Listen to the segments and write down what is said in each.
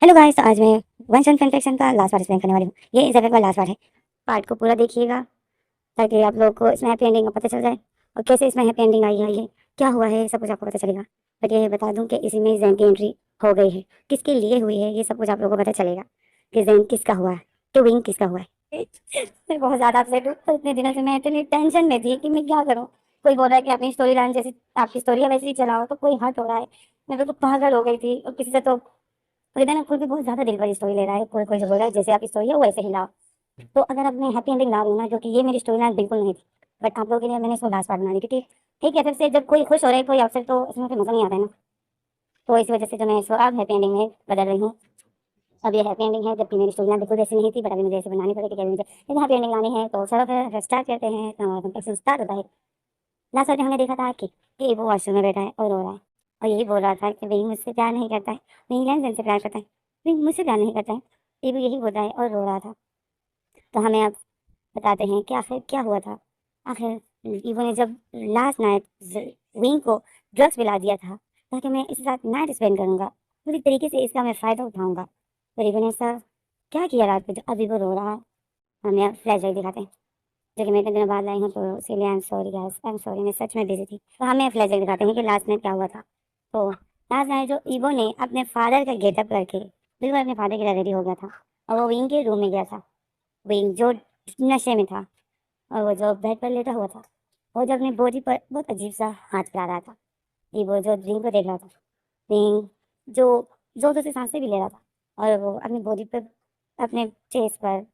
Hello guys, तो आज मैं वन सन फैन फिक्शन का लास्ट पार्ट एक्सप्लेन करने वाली हूँ। ये इस एपिसोड का लास्ट पार्ट है। पार्ट को पूरा देखिएगा ताकि आप लोग को इसमें हैप्पी एंडिंग का पता चल जाए और कैसे इसमें हैप्पी एंडिंग आई है, ये क्या हुआ है, सब कुछ आपको पता चलेगा। बट ये बता दूं कि इसी में जैन की एंट्री हो गई है, किसके लिए हुई है, ये सब कुछ आप लोगों को पता चलेगा कि जैन किसका हुआ है, तो विंग किसका हुआ है। मैं बहुत ज़्यादा अपसेट हूँ, तो इतने दिनों से मैं इतनी टेंशन में थी कि मैं क्या करूँ। कोई बोल रहा है कि अपनी स्टोरी लाइन जैसी आपकी स्टोरी है वैसे ही चलाओ, तो कोई हर्ट हो रहा है। मैं तो पागल हो गई थी, और किसी से तो इधर ना कोई भी बहुत ज्यादा दिल पर स्टोरी ले रहा है, कोई कोई जो बोल रहा है जैसे आपकी स्टोरी है वैसे ही लाओ। तो अगर अब मैं हैप्पी एंडिंग ला रही हूँ ना, जो कि ये मेरी स्टोरी लाइन बिल्कुल नहीं थी, बट आप लोगों के लिए मैंने इसको लास्ट पार्ट बना दी, क्योंकि ठीक है, फिर से जब कोई खुश हो रहा है कोई अवसर, तो इसमें फिर मजा नहीं आता है ना। तो इसी वजह से जो मैं इसको अब हैप्पी एंडिंग में बदल रही हूँ। अब ये हैप्पी एंडिंग है, जबकि मेरी स्टोरी लाइन बिल्कुल वैसी नहीं थी, बट अभी मुझे ऐसे बनानी पड़ेगी क्योंकि मुझे इतना हैप्पी एंडिंग लानी है। तो चलो फिर स्टार्ट करते हैं। तो हमारा कंटेक्स्ट स्टार्ट होता है। लास्ट पार्ट में हमने देखा था कि वो वॉशरूम में बैठा है और रो रहा है, और यही बोल रहा था कि वही मुझसे प्यार नहीं करता है, वही लैंसन से प्यार करता है, वही मुझसे प्यार नहीं करता है। ये भी यही बोल रहा है और रो रहा था। तो हमें अब बताते हैं कि आखिर क्या हुआ था। आखिर ईवो ने जब लास्ट नाइट विंग को ड्रग्स पिला दिया था ताकि मैं इसके साथ नाइट स्पेंड करूंगा, पूरी तरीके से इसका मैं फ़ायदा उठाऊंगा। तो ईवो ने ऐसा क्या किया रात को जो अभी वो रो रहा है। हमें अब फ्लैशबैक दिखाते हैं, जो कि मैं इतने दिनों बाद लाई हूँ, तो इसीलिए I am sorry guys, I am sorry, मैं सच में बिजी थी। तो हमें फ्लैशबैक दिखाते हैं कि लास्ट नाइट क्या हुआ था। तो लास्ट नाइट जो ईवो ने अपने फादर का गेटअप करके बिल्कुल अपने फादर के लिए रेडी हो गया था, और वो विंग के रूम में गया था। विंग जो नशे में था, और वो जो बेड पर लेटा हुआ था, वो जो अपनी बॉडी पर बहुत अजीब सा हाथ फैला रहा था। ये वो जो रिंग को देख रहा था, रिंग जो जोर से सांसें भी ले रहा था, और वो अपनी बॉडी पर, अपने चेस्ट पर,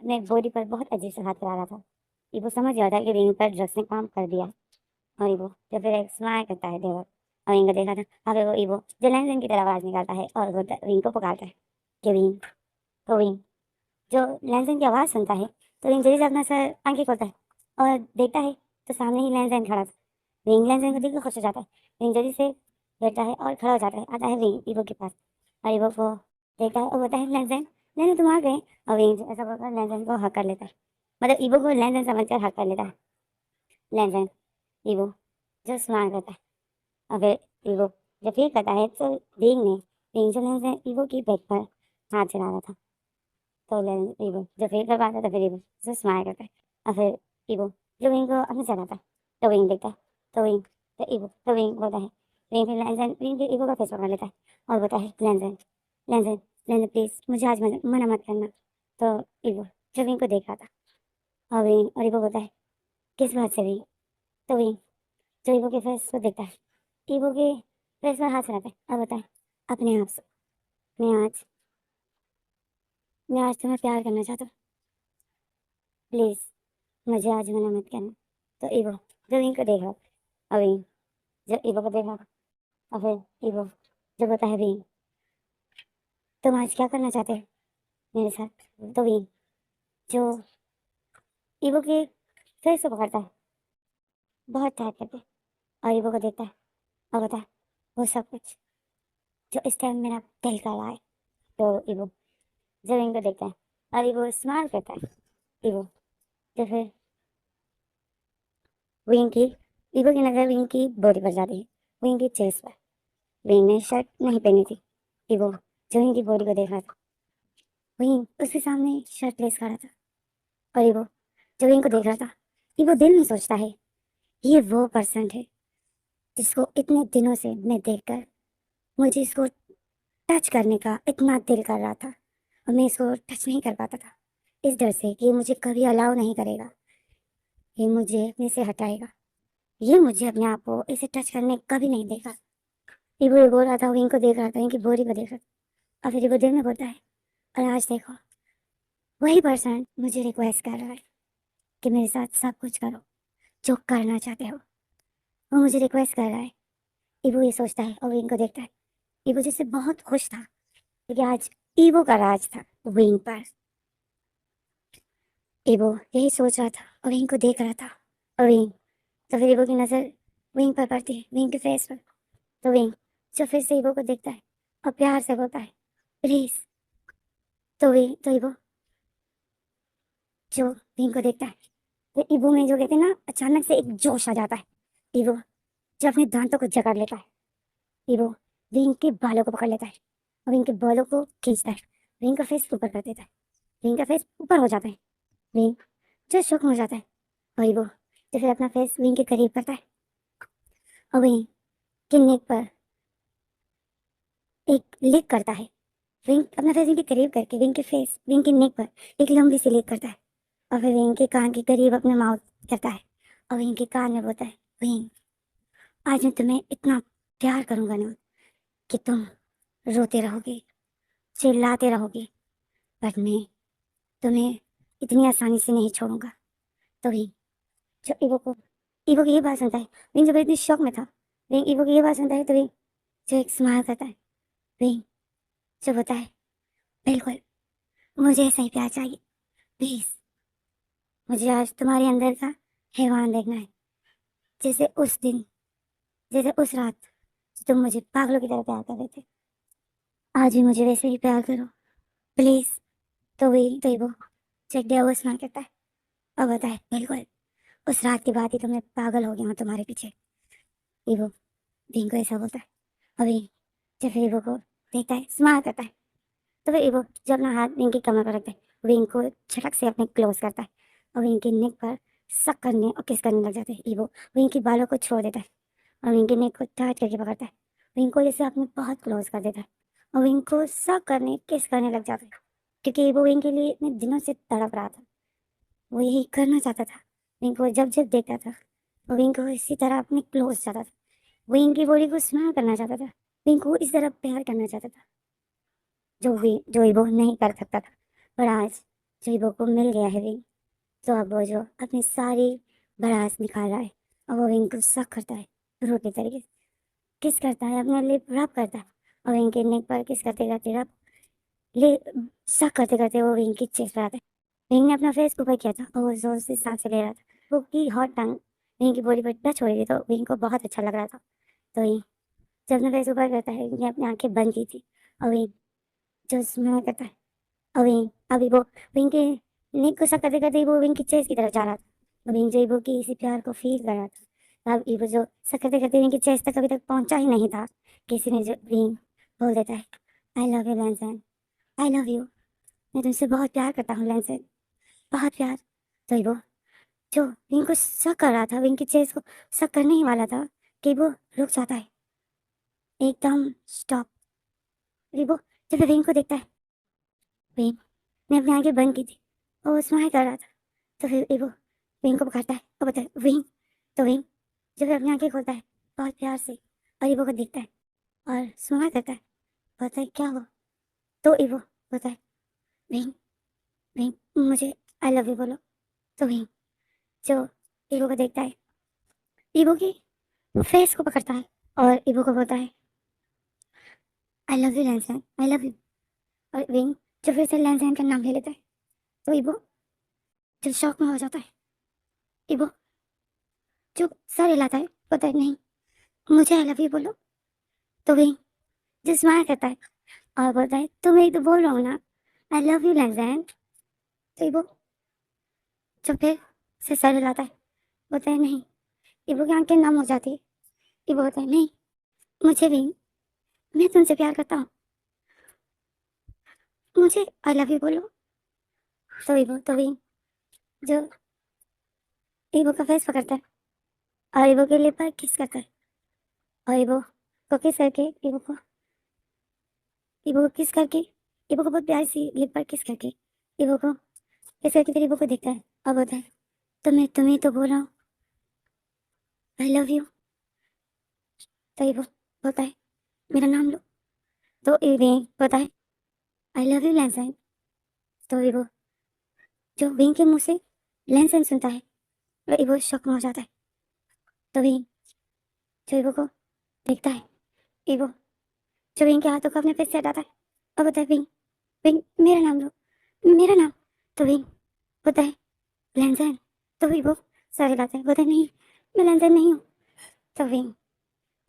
अपने बॉडी पर बहुत अजीब सा हाथ फैला रहा था। ये वो समझ गया था कि रिंग पर ड्रग्स ने काम कर दिया। और वो जो फिर एक स्माइल करता है देवर, और रिंग को देखा था। अगर वो ईवो जो लैंसन की तरह आवाज़ निकालता है और वो रिंग को पुकारता है कि रिंग। तो रिंग जो लैंसन की आवाज़ सुनता है, तो रिंग जल्दी से अपना सर आंखें खोलता है और देखता है, तो सामने ही लैंसन खड़ा था। रिंग लैंसन को देखकर खुश हो जाता है। रिंग जल्दी से बैठता है और खड़ा हो जाता है, आता है रिंग ईवो के पास, और ईवो को देखता है और बोलता है लैंसन, लैंसन तुम आ गए। और रिंग ऐसा बोलकर लैंसन को हक कर लेता है, मतलब ईवो को लैंसन समझकर हक कर लेता है। लैंसन ईवो जो स्माइल करता है, और फिर ईवो जब फील करता है, तो रिंग जो लैंसन ईवो की बैक पर हाथ चला रहा था, तो ईवो जब फील कर पाता है, तो फिर ईवो जो स्माइल करता है, और फिर ईवो जो विंग को अपने चलाता है, तो विंग देखता है, तो विंग तो ईवो तो विंग बोलता है। विंग फिर लैंसन विंग फिर ईवो का फेस पकड़ लेता है और बोलता है लैंसन, लैंसन, लैंसन प्लीज़ मुझे आज मना मत करना। तो ईवो जो विंग को देख रहा था, और ईवो बोलता है किस बात से विंग। तो विंग जो ईवो के फेस को देखता है, ईवो के फेस पर हाथ चलाता है और बोलता है अपने आप से, मैं आज मैं आज तुम्हें प्यार करना चाहता हूँ, प्लीज़ मुझे आज मना मत करना। तो ईवो जो विंग को देख रहा था, और विंग जो ईवो को देख रहा था, और फिर ईवो जो बोलता है विंग तुम आज क्या करना चाहते हो मेरे साथ। तो विंग जो ईवो के फेस को पकड़ता है बहुत टाइट करके, और ईवो को देखता है और बोलता है वो सब कुछ जो इस टाइम मेरा दिल कर रहा है। तो ईवो जो विंग को देखता है, और ईवो स्माइल करता है। ईवो जो फिर विंग की ईवो की नज़र विंग की बॉडी पर जाती है, विंग की चेस्ट पर। विंग ने शर्ट नहीं पहनी थी। ईवो जो विंग की बॉडी को देख रहा था, विंग उसके सामने शर्टलेस खड़ा था, और ईवो जो विंग को देख रहा था, ईवो दिल में सोचता है ये वो पर्सन है जिसको इतने दिनों से मैं देखकर मुझे इसको टच करने का इतना दिल कर रहा था, और मैं इसको टच नहीं कर पाता था, इस डर से कि ये मुझे कभी अलाउ नहीं करेगा, ये मुझे अपने से हटाएगा, ये मुझे अपने आप को इसे टच करने कभी नहीं देगा। ये बोल रहा था, विंग को देख रहा था, इनकी बॉडी को देख रहा था, और फिर वो दिल में बोलता है और आज देखो वही पर्सन मुझे रिक्वेस्ट कर रहा है कि मेरे साथ सब कुछ करो जो करना चाहते हो, वो मुझे रिक्वेस्ट कर रहा है। ईवो ये सोचता है और विंग को देखता है। ईवो जिससे बहुत खुश था क्योंकि आज ईवो का राज था विंग पर। ईवो यही सोच रहा था और विंग को देख रहा था, और विंग तो फिर ईवो की नज़र विंग पर पड़ती है, विंग के फेस पर। तो विंग जो फिर से ईवो को देखता है और प्यार से बोलता है प्लीज। तो ईवो जो विंग को देखता है, तो ईवो में जो कहते हैं ना, अचानक से एक जोश आ जाता है। ईवो जो अपने दांतों को जकड़ लेता है, ईवो विंग के बालों को पकड़ लेता है, और विंग के बालों को खींचता है, विंग का फेस ऊपर कर देता है, विंग का फेस ऊपर हो जाता है, विंग जो शौक में हो जाता है और वो तो फिर अपना फेस विंग के करीब करता है और विंग के नेक पर एक लिक करता है। विंग अपना फेस विंग के करीब करके विंग के नेक पर एक लंबी सी लिक करता है और फिर विंग के कान के करीब अपने माउथ करता है और विंग के कान में बोलता है, विंग आज मैं तुम्हें इतना प्यार करूंगा ना कि तुम रोते रहोगे, चिल्लाते रहोगे, बट मैं तुम्हें इतनी आसानी से नहीं छोड़ूंगा। तो विंग जो ईवो की ये बात सुनता है, विंग जब इतनी शौक में था, विंग ईवो की ये बात सुनता है तो विंग जो एक स्माइल करता है, विंग जो होता है, बिल्कुल मुझे ऐसा ही प्यार चाहिए, प्लीज मुझे आज तुम्हारे अंदर का हैवान देखना है, जैसे उस दिन, जैसे उस रात तुम मुझे पागलों की तरह प्यार कर रहे थे, आज भी मुझे वैसे ही प्यार करो प्लीज। तो वही तो वो चेक दिया वो स्माइल करता है और बताए, बिल्कुल उस रात के बाद ही तो मैं पागल हो गया हूँ तुम्हारे पीछे। ईवो विंग को ऐसा बोलता है, अभी जब फिर ईवो को देखता है स्माइल करता है तो फिर ईवो जब अपना हाथ विंग की कमर पर रखता है, विंग को झटक से अपने क्लोज करता है और विंग के नेक पर सक करने और किस करने लग जाते हैं। ईवो विंग की बालों को छोड़ देता है और विंग के नेक को टाइट करके पकड़ता है, विंग को जैसे अपने बहुत क्लोज कर देता है और विंग को सक करने किस करने लग जाता है, क्योंकि वो विंग के लिए इतने दिनों से तड़प रहा था, वो यही करना चाहता था। विंग को जब जब देखता था वो विंग को इसी तरह अपने क्लोज चाहता था, विंग की बॉडी को स्मेल करना चाहता था, विंग को इस तरह प्यार करना चाहता था जो ईबो नहीं कर सकता था। पर आज जो ईबो को मिल गया है विंग, तो अब वो जो अपनी सारी भड़ास निकाल रहा है और वो विंग को सक करता है, रोटी तरीके से किस करता है, अपने लिप रब करता है और विंग के नेक पर किस करते करते रब ले सक करते करते वो विंग की चेस्ट पर आता है। विंग ने अपना फेस ऊपर किया था और वो जोर से सांसें ले रहा था, वो की हॉट टंग विंग की बॉडी पर टच हो रही थी तो विंग को बहुत अच्छा लग रहा था। तो विंग जब अपना फेस ऊपर करता है, विंग ने अपनी आंखें बंद की थी और विंग जो स्मेल करता है और विंग अभी वो विंग के नेक को सक करते करते वो विंग की चेस्ट की तरफ जा रहा था और विंग जो ईबो की इसी प्यार को फील कर रहा था। अब ईबो जो सक करते करते विंग की चेस्ट तक अभी तक पहुंचा ही नहीं था, किसी ने जो विंग बोल देता है, I love you Lanson, I love you, मैं तुमसे बहुत प्यार करता हूँ लैंसन, बहुत प्यार। तो ईबो जो विंग को सक कर रहा था, विंग की चेस्ट को सक करने ही वाला था कि वो रुक जाता है एकदम स्टॉप। ईबो जब विंग को देखता है, विंग ने अपनी आंखें बंद की थी और वो स्माइल कर रहा था। तो फिर ईबो विंग को पकड़ता है और बोलता है, विंग। तो विंग जब अपनी आंखें खोलता है बहुत प्यार से और ईबो को देखता है और स्माइल करता है, बोलता है क्या हुआ। तो ईबो बोलता है, विंग, विंग मुझे आई लव यू बोलो। तो विंग जो ईबो को देखता है, ईबो की फेस को पकड़ता है और ईबो को बोलता है, I love you Lanson, I love you. और विंग जो फिर से लैंसन का नाम ले लेता है तो ईबो जो शौक में हो जाता है, ईबो जो सर हिलाता है, बोलता है नहीं मुझे आई लव यू बोलो। तो विंग जो स्माइल करता है और बोलता है, तो मैं तो बोल रहा हूँ ना आई लव यू लैंसन। तो ईबो जो फिर से सर हिलाता है, बोलता है नहीं। ईबो की आंखें नम हो जाती है, ईबो बोलता है नहीं मुझे विंग, मैं तुमसे प्यार करता हूँ, मुझे आई लव यू बोलो। तो ईबो तो विंग जो ईबो का फेस पकड़ता है और ईबो के लिप पर किस करता है और ईबो को किस करके ईबो को किस करके ईबो को बहुत प्यारी सी लिप पर किस करके ईबो को किस करके फिर ईबो को देखता है और बोलता है, तो मैं तुम्हें तो बोल रहा हूँ आई लव यू। तो ईबो बोलता है, मेरा नाम लो। तो विंग बोलता है, आई लव यू लैंसन। तो ईबो जो विंग के मुंह से लैंसन सुनता है और ईबो शॉक में हो जाता है। तो विंग जो ईबो को देखता है, ईबो जो विंग के हाथों को अपने फेस से हटाता है और बोलता है, विंग, विंग मेरा नाम लो, मेरा नाम। तो विंग बोलता है, लैंसन। तो ईबो सर हिलाता है, बोलता है नहीं मैं लैंसन नहीं हूँ। तो विंग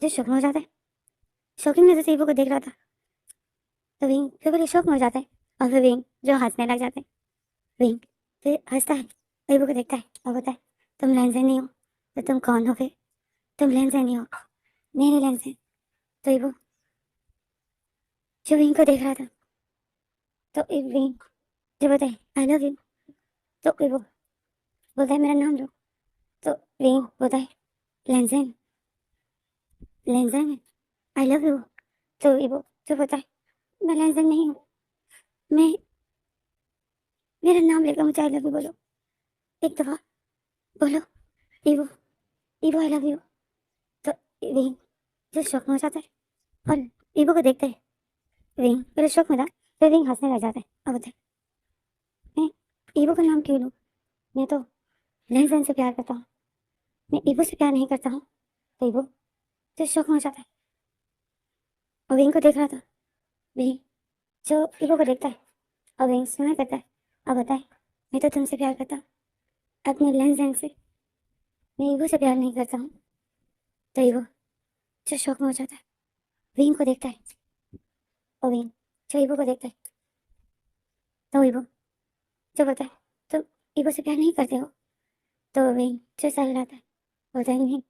जो शौक में हो जाता है, शौकिंग नजर से ईबो को देख रहा था, तो विंग फिर पहले शौक में हो जाता है और फिर विंग जो हंसने लग जाता है, विंग फिर हंसता है ईबो को देखता है और बोलता है, तुम लैंसन नहीं हो तो तुम कौन हो फिर, तुम लैंसन नहीं हो मेरे लैंसन। तो ईबो जो विंग को देख रहा था। तो विंग जो बताए आई लव यू। तो वो बोलता है मेरा नाम लो। तो विंग बोलता है लेंजेन, लेंजेन आई लव यू। तो वो जो बोलता है मैं लेंजेन नहीं हूँ, मैं, मेरा नाम लेकर मुझे आई लव यू बोलो, एक दफा बोलो। इवो, इवो आई लव यू। तो विंग जो शौक में हो जाता है और इवो को देखते है। विंग पहले शौक में था, फिर विंग हंसने लग जाता है और बोलता है मैं इवो का नाम क्यों लूं, मैं तो लेंजेन से प्यार करता हूँ, मैं इवो से प्यार नहीं करता हूँ। तो इवो जो शौक में हो जाता है और विंग को देख रहा था। विंग जो इवो को देखता है और विंग स्माइल करता है और बताए मैं तो तुमसे प्यार करता हूँ, अपने लेंजेन से, मैं इवो से प्यार नहीं करता हूँ। तो इवो जो शौक में हो जाता है विंग को देखता है और विंग जो इवो को देखता है। तो इवो जो बोलता है तुम इवो से प्यार नहीं करते हो। तो विंग जो सर हिलाता है बोलता है नहीं,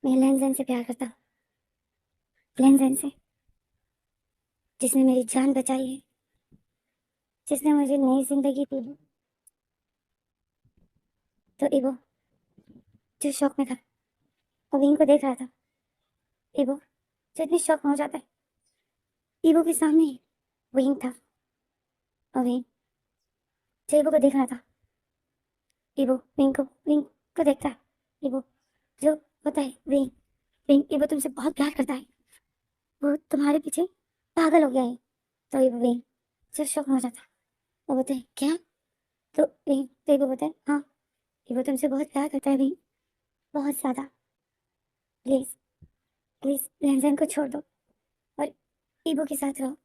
मैं लेंजेन से प्यार करता हूँ, लेंजेन से, जिसने मेरी जान बचाई है, जिसने मुझे नई जिंदगी दी है। तो इवो जो शौक में था और विंग को देख रहा था। इवो जो इतनी शौक में हो जाता है, इवो के सामने ही विंग था और विंग जो इवो को देख रहा था। इवो विंग को देखता है। इवो जो होता है विंग, विंग इवो तुमसे बहुत प्यार करता है, वो तुम्हारे पीछे पागल हो गया है। तो इवो विंग जो शौक में हो जाता है वो बोलते हैं क्या। तो विंग तो इवो बोलता है हाँ, इवो तुमसे बहुत प्यार करता है विंग, बहुत ज्यादा, प्लीज, प्लीज लेंजन को छोड़ दो और इवो के साथ रहो,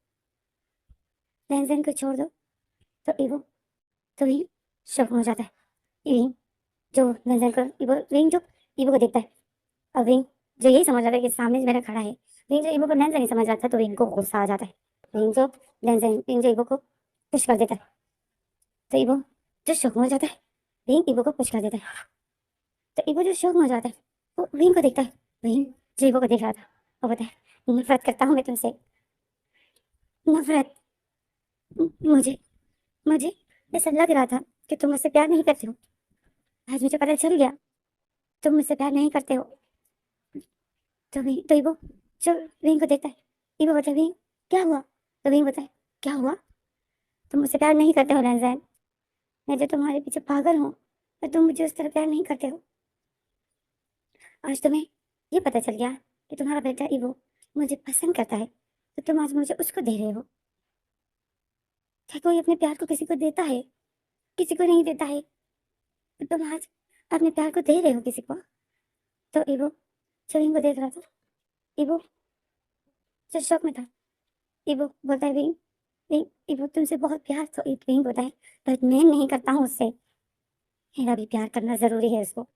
लेंजन को छोड़ दो। तो इवो तो विंग शौक में हो जाता है। विंग जो लेंजन को इवो, विंग जो इवो को देखता है और विंग जो यही समझ रहा है कि सामने मेरा खड़ा है। विंग जो इवो को लेंजन नहीं समझ रहा था तो विंग को गुस्सा आ जाता है। विंग जो इवो को पुश कर देता है। तो इवो जो शौक में हो जाता है विंग इवो को पुश कर देता है। तो इवो जो शौक में हो जाता है वो विंग को देखता है। विंग जो इवो को देख रहा था वो बताए नफरत करता हूँ मैं तुमसे, नफरत, मुझे मुझे ऐसा लग रहा था कि तुम मुझसे प्यार नहीं करते हो, आज मुझे पता चल गया तुम मुझसे प्यार नहीं करते हो। तो इवो जो विंग को देखता है, इवो बताए विंग क्या हुआ। तो विंग बताए क्या हुआ, तुम मुझसे प्यार नहीं करते हो रंजन, मैं जो तुम्हारे पीछे पागल हूँ पर तुम मुझे उस तरह प्यार नहीं करते हो। आज तुम्हें ये पता चल गया कि तुम्हारा बेटा इवो मुझे पसंद करता है, तो तुम आज मुझे उसको दे रहे हो। क्या कोई अपने प्यार को किसी को देता है, किसी को नहीं देता है, तो तुम आज अपने प्यार को दे रहे हो किसी को। तो इवो जो विंग को देख रहा था, इवो जो शौक में था, इवो बोलता है विंग, विंग इवो तुमसे बहुत प्यार, तो विंग बोलता है पर मैं नहीं करता हूँ उससे, मेरा भी प्यार करना जरूरी है उसको,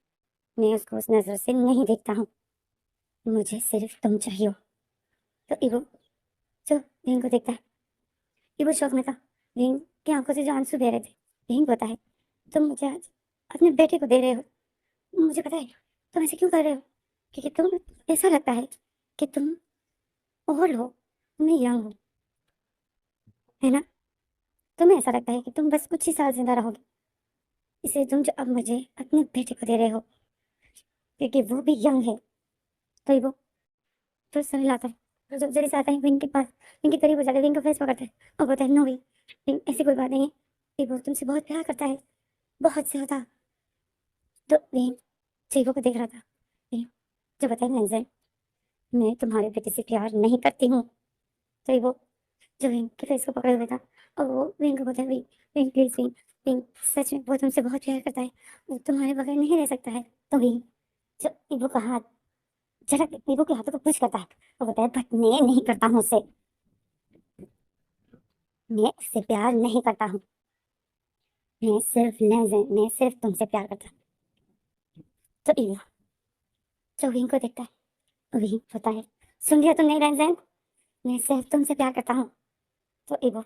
मैं उसको उस नजर से नहीं देखता हूँ, मुझे सिर्फ तुम चाहिए हो। तो इवो जो विंग को देखता है, इवो शौक में था। विंग की आंखों से जो आंसू बह रहे थे। विंग बताए तुम मुझे आज अपने बेटे को दे रहे हो, मुझे पता है तुम ऐसे क्यों कर रहे हो, क्योंकि तुम, ऐसा लगता है कि तुम ओल्ड हो, मैं यंग हूँ, है ना, तुम्हें ऐसा लगता है कि तुम बस कुछ ही साल जिंदा रहोगे, इसलिए तुम जो अब मुझे अपने बेटे को दे रहे हो क्योंकि वो भी यंग है। तो वो तो सर लाता है, तो जब जल्दी से आता है विंग के पास, विंग के करीब हो जाता है, विंग का फेस पकड़ता है और बोलता है नो विंग, विंग ऐसी कोई बात नहीं है, वो तुमसे बहुत प्यार करता है, बहुत ज्यादा। तो विंग चीको को देख रहा था। विंग जो बताए लेंजन, मैं तुम्हारे बेटे से प्यार नहीं करती हूँ। तो वो जो विंग के फेस को पकड़े हुए था और वो विंग को बोलता है Wing, Wing please Wing, Wing सच में वो तुमसे बहुत प्यार करता है, वो तुम्हारे बगैर नहीं रह सकता है। तो विंग जो इवो का हाथ झटक इवो के हाथों को पुश करता है और बोलता है बट मैं नहीं करता हूँ उससे, मैं उससे प्यार नहीं करता हूँ, मैं सिर्फ लेजेंड, मैं सिर्फ तुमसे प्यार करता हूँ। तो इवो जो विंग को देखता है, विंग होता है सुन लिया तुमने लेजेंड, मैं सिर्फ तुमसे प्यार करता हूँ। तो इवो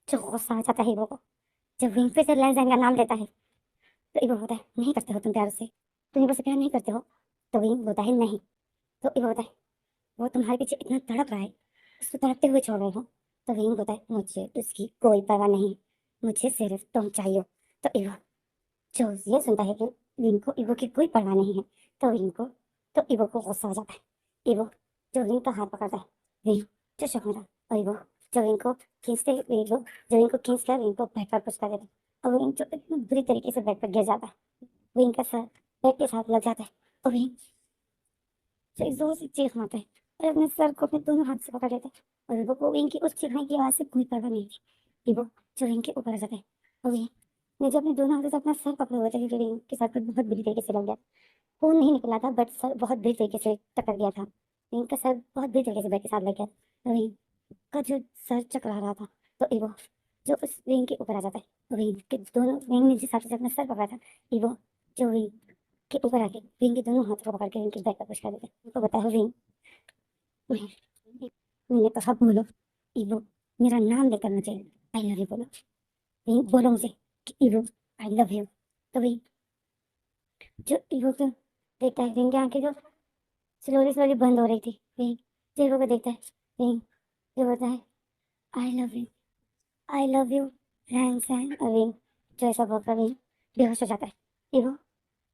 जो गुस्सा आ जाता है इवो को, जब विंग फिर से लेजेंड का नाम लेता है। तो इवो होता है नहीं करते हो तुम प्यार उससे, तुम इवो से प्यार नहीं करते हो। तो विंग होता है नहीं। तो इवो होता है वो तुम्हारे पीछे इतना तड़प रहा है, उसको तड़पते हुए छोड़ रहे हो। तो विंग होता है मुझे उसकी कोई परवाह नहीं, मुझे सिर्फ तुम चाहिए। तो इवो जो ये सुनता है कि विंग को इवो की कोई परवाह नहीं है, तो विंग को तो इवो को गुस्सा आ जाता है। इवो जो विंग का हाथ पकड़ता है, विंग जो शक था, और इवो जो विंग को खींचते इवो जो विंग को खींच कर विंग को बेड पर पुश कर देता है, और विंग जो इतनी बुरी तरीके से बेड पर गिर जाता है। विंग का सर बेड के साथ लग जाता है, और विंग से जोर से चीख मारता है और अपने सर को अपने दोनों हाथ से पकड़ लेता है। और इवो को विंग की उस चीखने की आवाज से कोई परवाह नहीं थी। इवो जो विंग के ऊपर आ जाता है, और विंग ने जो अपने दोनों हाथों से अपना सर पकड़े हुए थे क्योंकि विंग के सर पर बहुत बुरी तरीके से लग गया। खून नहीं निकला था बट सर बहुत बुरी तरीके से टकरा गया था। विंग का सर बहुत बुरी तरीके से बेड के साथ लग गया, और विंग का जो सर चकरा रहा था, तो इवो जो उस विंग के ऊपर आ जाता है। विंग के दोनों विंग ने जिस हाथ से अपना सर पकड़ा था, इवो जो विंग के ऊपर आके विंग के दोनों हाथों को पकड़ के विंग के बैक पर पुश कर देता है। उनको बताया विंग मैंने कहा बोलो इवो, मेरा नाम लेकर मुझे आई लव यू बोलो। विंग बोलो मुझे कि इवो आई लव यू। तो विंग जो इवो को देखता है, विंग की आंखें जो स्लोली स्लोली बंद हो रही थी, विंग जो इवो को देखता है, विंग जो बोलता है I love you, I love you Ran San. और विंग जो ऐसा बोलकर विंग बेहोश हो जाता है। इवो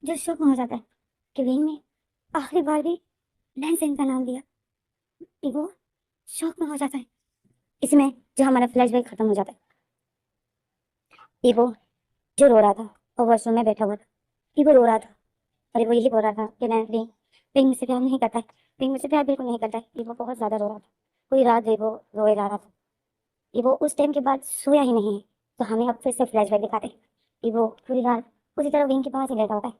जो शौक में हो जाता है कि विंग ने आखिरी बार भी रैन सैन का नाम लिया। इवो शौक में हो जाता है। इसमें जो हमारा फ्लैशबैक खत्म हो जाता है। इवो जो रो रहा था और वॉशरूम में बैठा हुआ था, इवो रो रहा था और वो यही बोल रहा था कि मैं विंग विंग मुझसे प्यार नहीं करता है, विंग मुझसे प्यार बिल्कुल नहीं करता है। इवो बहुत ज्यादा रो रहा था, पूरी रात इवो रोए जा रहा था। इवो उस टाइम के बाद सोया ही नहीं है। तो हमें अब फिर से फ्लैशबैक दिखाते हैं। इवो पूरी रात उसी तरह विंग के पास ही लेटा होता है,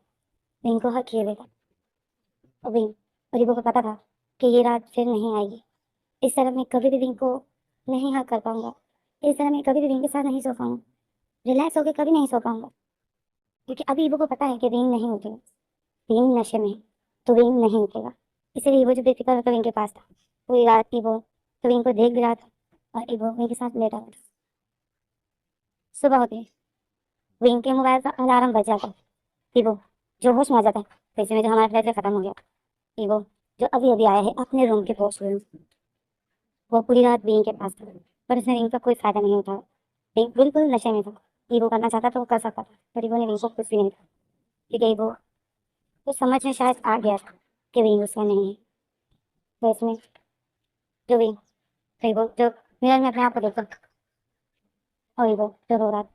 विंग को हक किए रहता है। और विंग और इवो को पता था कि ये रात फिर नहीं आएगी। इस तरह मैं कभी भी विंग को नहीं हक कर पाऊंगा, इस तरह मैं कभी भी विंग के साथ नहीं सो पाऊंगा, रिलैक्स होकर कभी नहीं सो पाऊंगा। क्योंकि अभी इवो को पता है कि विंग नहीं उठेगा, विंग नशे में है, तो विंग नहीं उठेगा। इसलिए इवो जो बेफिक्र होकर विंग के पास था पूरी रात। इवो तो विंग को देख भी रहा था और इवो विंग के साथ लेटा हुआ था। सुबह होती है, विंग के मोबाइल का अलार्म बज जाता है। इवो जो होश में आ जाता है, तो इसमें जो हमारा फ्लैश खत्म हो गया। इवो जो अभी अभी आया है अपने रूम के वॉशरूम, वो पूरी रात विंग के पास था, पर उसने विंग का कोई फायदा नहीं उठाया। विंग बिल्कुल नशे में था। इवो करना चाहता तो वो कर सकता था, पर इवो ने विंग को कुछ भी नहीं था, क्योंकि इवो तो समझ में शायद आ गया था कि विंग उसका नहीं है। तो इसमें जो विंग तो इवो जो मिरर में अपने आप को देखा, और इवो जो रो रहा था।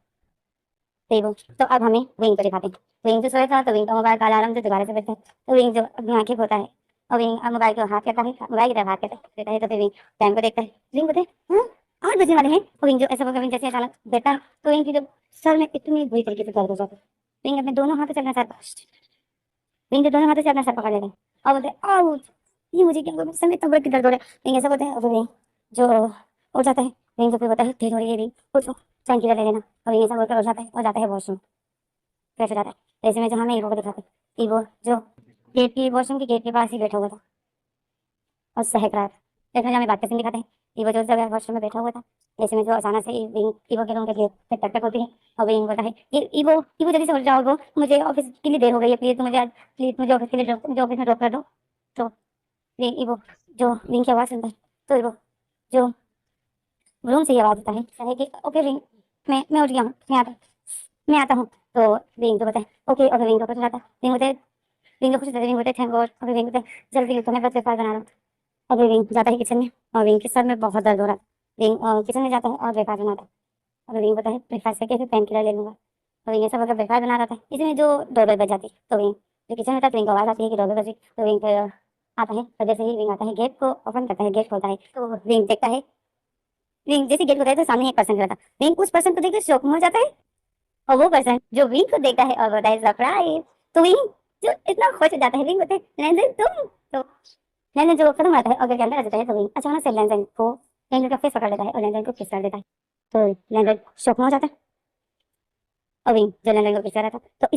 तो इवो तो अब हमें विंग को दिखाते हैं। विंग जो सोया था, तो विंग का मोबाइल का अलार्म जो दोबारा से बजता है, तो विंग जो अपनी आंखें खोलता है और विंग मोबाइल को हाथ करता है, मोबाइल की तरफ हाथ करता है, तो फिर विंग टाइम को देखता है। विंग बोलते हैं हाँ 8 बजने वाले हैं। और विंग जो ऐसा बोलकर विंग जैसे अचानक बैठा है, तो विंग की जो सर में इतनी बुरी तरीके से दर्द हो जाता है। विंग अपने दोनों हाथों से अपना सर विंग के दोनों हाथों से अपना सर पकड़ लेते हैं और बोलते हैं आउच, ये मुझे क्या बोलते, सर में इतना बड़ा दर्द हो रहा है। विंग ऐसा बोलते हैं और फिर विंग जो उठ जाता है। विंग जो फिर बोलता है तेज हो रही है विंग, उठो चाय की ले लेना। और विंग ऐसा बोलकर उठ जाता है और जाता है वॉशरूम, फ्रेश हो जाता है। तो ऐसे में जो हमें ईवो को दिखाते हैं, ईवो जो गेट की वॉशरूम के गेट के पास ही बैठा हुआ था और सहक रहा था। देखने हमें बात करते दिखाते हैं। ईवो जो उस जगह वॉशरूम में बैठा हुआ था, ऐसे में जो अचानक से विंग ईवो के रूम के गेट पे टक टक होती है और विंग बोलता है ये ईवो ईवो जल्दी से उठ जाओ, ईवो मुझे ऑफिस के लिए देर हो गई है, प्लीज तुम मुझे आज प्लीज मुझे ऑफिस के लिए मुझे ऑफिस में ड्रॉप कर दो। तो विंग ईवो जो विंग की आवाज़ सुनता है, तो ईवो जो रूम से ये आवाज़ आता है कहे कि ओके विंग मैं उठ गया हूँ, मैं आता हूँ। तो विंग तो बताए ओके, और विंग को पता जाता है। विंग बोलते विंग को खुश होता है, विंग बोलते थैंक गॉड। और विंग बोलते जल्दी तो मैं बस वेफर बना रहा हूँ। और विंग जाता है किचन में और विंग के सर में बहुत दर्द हो रहा है। विंग किचन में जाता है और वेफर बनाता है। और विंग बोलता है ब्रेकफास्ट करके फिर पेन किलर ले लूंगा। और विंग ऐसा बोलकर ब्रेकफास्ट बना रहा था, इसमें जो डोरबेल बज जाती है, तो विंग जो किचन में था, तो विंग को आवाज़ आती है कि डोरबेल बजी। तो विंग फिर आता है, और जैसे ही विंग आता है गेट को ओपन करता है, गेट खोलता है, तो विंग देखता है, विंग जैसे गेट खोलता है तो सामने एक पर्सन खड़ा था। विंग उस पर्सन को देखकर शॉक में हो जाता है, और वो पर्सन जो विंग को देखता है और बोलता है सरप्राइज। तो विंग जो इतना खुश हो जाता है, विंग बोलते हैं लेंजन तुम। तो लेंजन जो कदम आता है और घर के अंदर आ जाता है, तो विंग अचानक से लेंजन का फेस पकड़ लेता है और लेंजन को किस कर देता है। तो लेंजन शॉक में हो जाता है और विंग जो लेंजन को किस कर रहा था, तो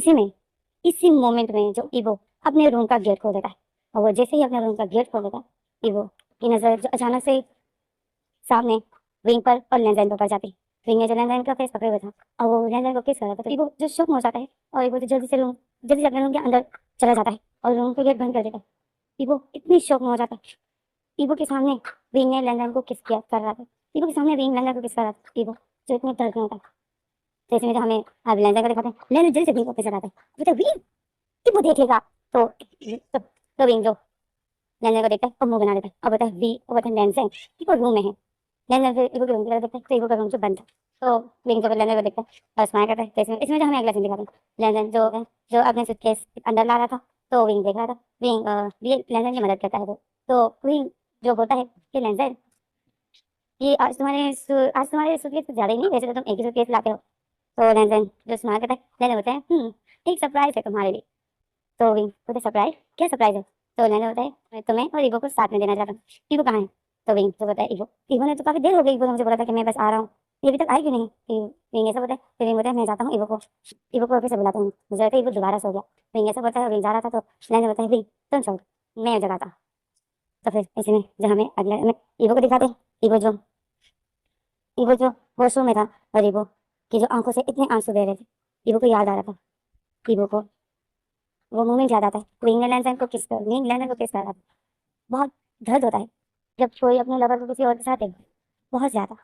इसी मोमेंट में जो ईवो अपने रूम का गेट खोल देता है। और वो जैसे ही अपने रूम का गेट खोल देता है, ईवो की नजर जो अचानक से सामने विंग पर और लेंजन पर पड़ जाती है। विंग ने जो लेंजन का फेस पकड़े हुए था और वो लेंजन को किस कर रहा था, तो ईवो जो शॉक में हो जाता है और ईवो तो जल्दी से अपने रूम के अंदर चला जाता है और रूम का गेट बंद कर देता है। ईवो इतनी शॉक में हो जाता है, ईवो के सामने विंग ने लैंडन को किस किया कर रहा था, ईवो के सामने विंग लैंडन को किस कर रहा था, ईवो जो इतने दर्द में था। तो इसमें जो हमें अब लैंडन को दिखाते हैं, लैंडन जल्दी से विंग को पीछे आता है, बोलता है विंग ईवो देखेगा। तो विंग जो लैंडन को देखता है और मुंह बना देता है और बोलता है वी, और बोलता है लैंडन ईवो रूम में है। लैंडन फिर ईवो के रूम की तरफ देखता है तो ईवो का रूम जो बंद था। तो विंग जो लैंडन को देखता है और स्माइल करता है। तो इसमें जो हमें अगला सीन दिखाते हैं, लैंडन जो है जो अपने सूटकेस अंदर ला रहा था, तो विंग देख रहा था। विंग ये लैंडन की मदद करता है। तो विंग जो बोलता है कि लैंडन ये आज तुम्हारे सूटकेस कुछ ज्यादा ही नहीं, वैसे तो तुम एक ही सूटकेस लाते हो। तो लैंडन जो स्माइल करता है, लैंडन बोलता है एक सरप्राइज है तुम्हारे लिए। तो विंग बोलते सरप्राइज, क्या सरप्राइज है। तो लैंडन बोलता है मैं तुम्हें और ईवो को साथ में देना चाहता हूँ। ईवो कहाँ है। तो विंग तो बोलता है ईवो, ईवो ने तो काफी देर हो गई, ईवो ने मुझे बोला था कि मैं बस आ रहा हूँ, ये अभी तक आई क्यों नहीं। विंग ऐसा बोलता है, फिर विंग बोलता है मैं जाता हूँ ईवो को फिर से बुलाता हूँ, मुझे लगता है ईवो दोबारा सो गया। विंग ऐसा बोलता है, विंग जा रहा था। तो लैंडन बोलता है विंग तुम सो, मैं जगाता। तो फिर इसमें जो हमें अगले में ईवो को दिखाते हैं, ईवो जो वॉशरूम में था और ईवो की जो आंखों से इतने आंसू बह रहे थे, ईवो को याद आ रहा था, ईवो को वो मोमेंट याद आता है। विंग लैंडन को किस कर रहा था। बहुत दर्द होता है जब कोई अपने लवर को किसी और के साथ है, बहुत ज्यादा।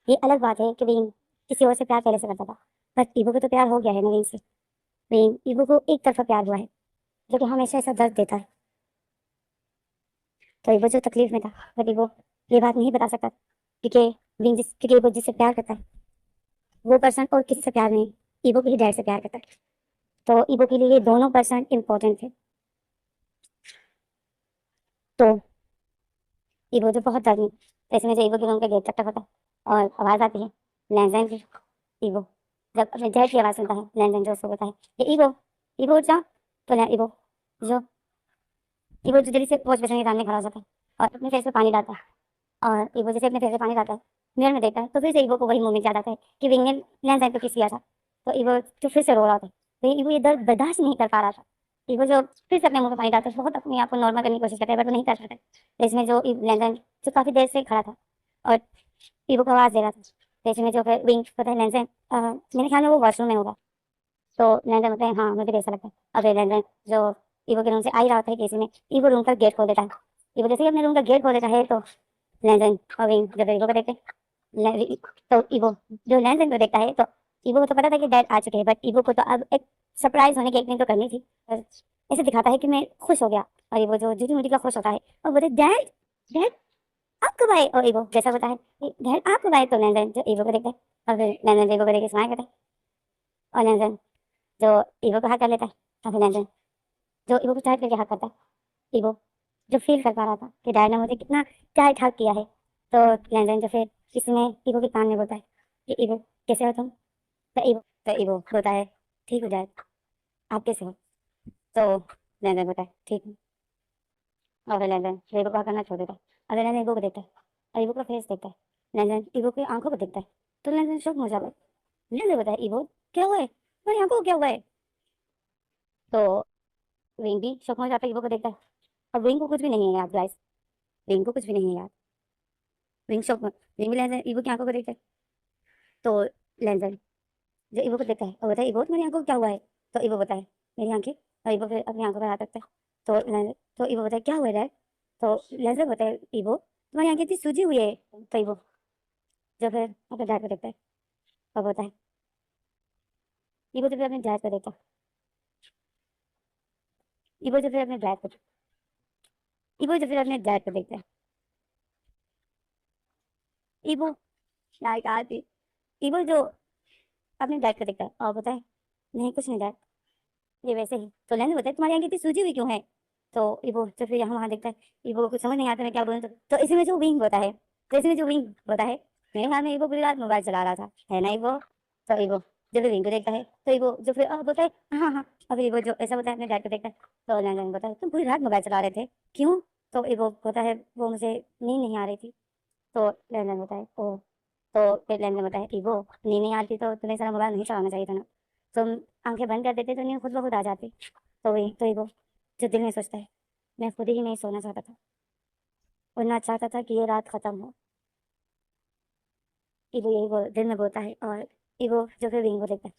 ये अलग बात है कि विंग किसी और से प्यार पहले से करता था, पर ईवो को तो प्यार हो गया है ना विंग से। विंग ईवो को एक तरफा प्यार हुआ है जो कि हमेशा ऐसा दर्द देता है। तो ईवो जो तकलीफ में था, पर ईवो ये बात नहीं बता सकता क्योंकि ईवो जिससे प्यार करता है वो पर्सन और किसी से प्यार नहीं, ईवो के ही डैड से प्यार करता है। तो ईवो के लिए ये दोनों पर्सन इंपॉर्टेंट थे। तो ईवो जो बहुत डरी, तो इसमें जो ईवो के रूम के गेट तक होता है और आवाज आती है लैंजन की। ईवो जब अपने डैड की आवाज सुनता है, लैंजन जो उसको बोलता है ये ईवो उठ जा। तो जो ईवो जो जल्दी से वॉच बेसिन के सामने खड़ा हो जाता है और अपने फेस पे पानी डालता है। और ईवो जैसे अपने फेस पे पानी डालता है, मिरर में देखता है, तो फिर से ईवो को वही मोमेंट याद आता है कि विंग ने लैंजन को किस किया था। तो ईवो जो फिर से रो रहा था, तो ईवो ये दर्द बर्दाश्त नहीं कर पा रहा था। ईवो जो फिर से अपने मुंह में पानी डालता है, बहुत अपने आप को नॉर्मल करने की कोशिश करता है, बट वो नहीं कर पाता है। तो इसमें जो लैंजन जो काफी देर से खड़ा था और ईवो को आवाज दे रहा था, तो इसमें जो फिर विंग पता है लैंजन मेरे ख्याल में वो वॉशरूम में होगा। तो लैंडन बोलते हैं हाँ मुझे भी ऐसा लगता है। अब ये लैंडन जो ईवो के रूम से आ ही रहा होता है कि इसी में ईवो रूम का गेट खोल देता है। ईवो जैसे ही अपने रूम का गेट खोल देता है, तो लैंडन और विंग जब ईवो को देखते हैं, तो ईवो जो लैंडन को देखता है, तो ईवो को तो पता था कि डैड आ चुके हैं, बट ईवो को तो अब एक सरप्राइज होने की एक्टिंग तो करनी थी। और ऐसे दिखाता है कि मैं खुश हो गया, और ईवो जो जूठी मुठी का खुश होता है और बोलते डैड डैड आप कब आए। और ईवो जैसा होता है डैड आप कब आए। तो लैंडन जो ईवो को देखता है और फिर लैंडन ईवो को देख के स्माइल करता है और लैंडन जो ईवो को हक कर लेता है। और फिर लैंडन जो ईवो को टाइट करके हक करता है। ईवो जो फील कर पा रहा था कि डैड ने मुझे कितना टाइट हक किया है। तो लैंडन जो फिर इसमें ईवो के कान में बोलता है कि ईवो कैसे हो तुम। तो ईवो बोलता है ठीक हो डैड, आप कैसे हो। तो लैंडन बोलता है ठीक हूँ। और फिर लैंडन ईवो को हक करना छोड़ देता है। और लैंडन ईवो को देखता है और ईवो का फेस देखता है। लैंडन ईवो की आंखों को देखता है, तो लैंडन शॉक हो जाता है। लैंडन बोलता है ईवो क्या हुआ है, तुम्हारी आंखों को क्या हुआ है। तो विंग भी शॉक हो जाता है, ईवो को देखता है। अब विंग को कुछ भी नहीं है याद गाइस, विंग को कुछ भी नहीं है याद। विंग शॉक में, विंग भी लैंडन ईवो की आंखों को देखता है। तो लैंडन जो ईवो को देखता है और बोलता है ईवो तुम्हारी आंखों को क्या हुआ है। तो ईवो बताए मेरी आंखें। और ईवो फिर अपनी आंखों पर हाथ रखता है। तो ईवो बताए क्या हुआ है डैड। तो लैंडन बोलता है ईवो तुम्हारी आंखें इतनी सूजी हुई है। तो ईवो जो फिर अपने डैड को देखता है और बोलता है ईवो जो फिर अपने डैड को देखता है। ईवो जो फिर अपने डैड को ईवो जो फिर अपने डैड को देखता है। ईवो लाइक आती ईवो जो अपने डैड को देखता है और बोलता है नहीं कुछ नहीं डैड, ये वैसे ही। तो लैंडन बोलता है तुम्हारी आंखें इतनी सूजी हुई क्यों है। तो ईवो तो फिर यहाँ वहाँ देखता है, ईवो को कुछ समझ नहीं आता मैं क्या बोलूँ। तो इसी में जो विंग होता है, मेरे ख्याल में ईवो पूरी रात मोबाइल चला रहा था, है ना ईवो। तो ईवो जब विंग को देखता है, तो ईवो जो फिर बोलता है हाँ हाँ। और फिर ईवो जो ऐसा बोलता है अपने डैड को देखता है। तो लैंडन बोलता है तुम पूरी रात मोबाइल चला रहे थे क्यों। तो ईवो बोलता है वो मुझे नींद नहीं आ रही थी। तो लैंडन बोलता है ओ। तो फिर लैंडन बोलता है ईवो नींद नहीं आती तो तुम्हें सारा मोबाइल नहीं चलाना चाहिए था ना, तुम आंखें बंद कर देते तो नींद खुद ब खुद आ जाती। तो वही तो ईवो जो दिल में सोचता है मैं खुद ही नहीं सोना चाहता था और ना चाहता था कि ये रात खत्म हो। ईवो यही दिल में बोलता है। और ईवो जो फिर विंग को देखता है,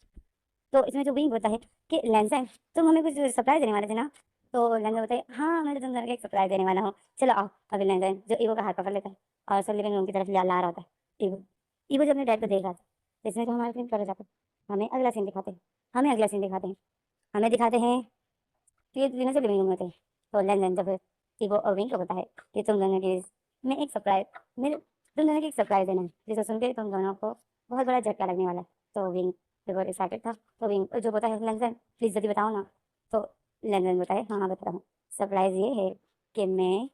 तो इसमें जो विंग बोलता है कि लैंसन तुम हमें कुछ सरप्राइज देने वाले थे ना। तो लेंजन बताए, हाँ मैं तो तुम दोनों को एक सरप्राइज देने वाला हूँ, चलो आओ। अभी लेंजन जो ईवो का हाथ पकड़ लेता है और सब लिविंग रूम की तरफ ला रहा होता है ईवो। ईवो जब अपने डैड को देख रहा था, तो इसमें तो हमारा सीन कर जाता है। हमें अगला सीन दिखाते हैं। हमें दिखाते हैं कि ये तीनों से लिविंग रूम में थे। तो लेंजन जब ईवो और विंग को बताता है कि तुम दोनों के मैं एक सरप्राइज मेरे तुम दोनों को एक सरप्राइज देना है, जिसे सुन के तुम दोनों को बहुत बड़ा झटका लगने वाला है। तो विंग बहुत एक्साइटेड था। तो विंग जो बताया, लेंजन प्लीज जल्दी बताओ ना। तो लेंजन बताए, हाँ हाँ बता रहा हूँ, सरप्राइज ये है कि मैं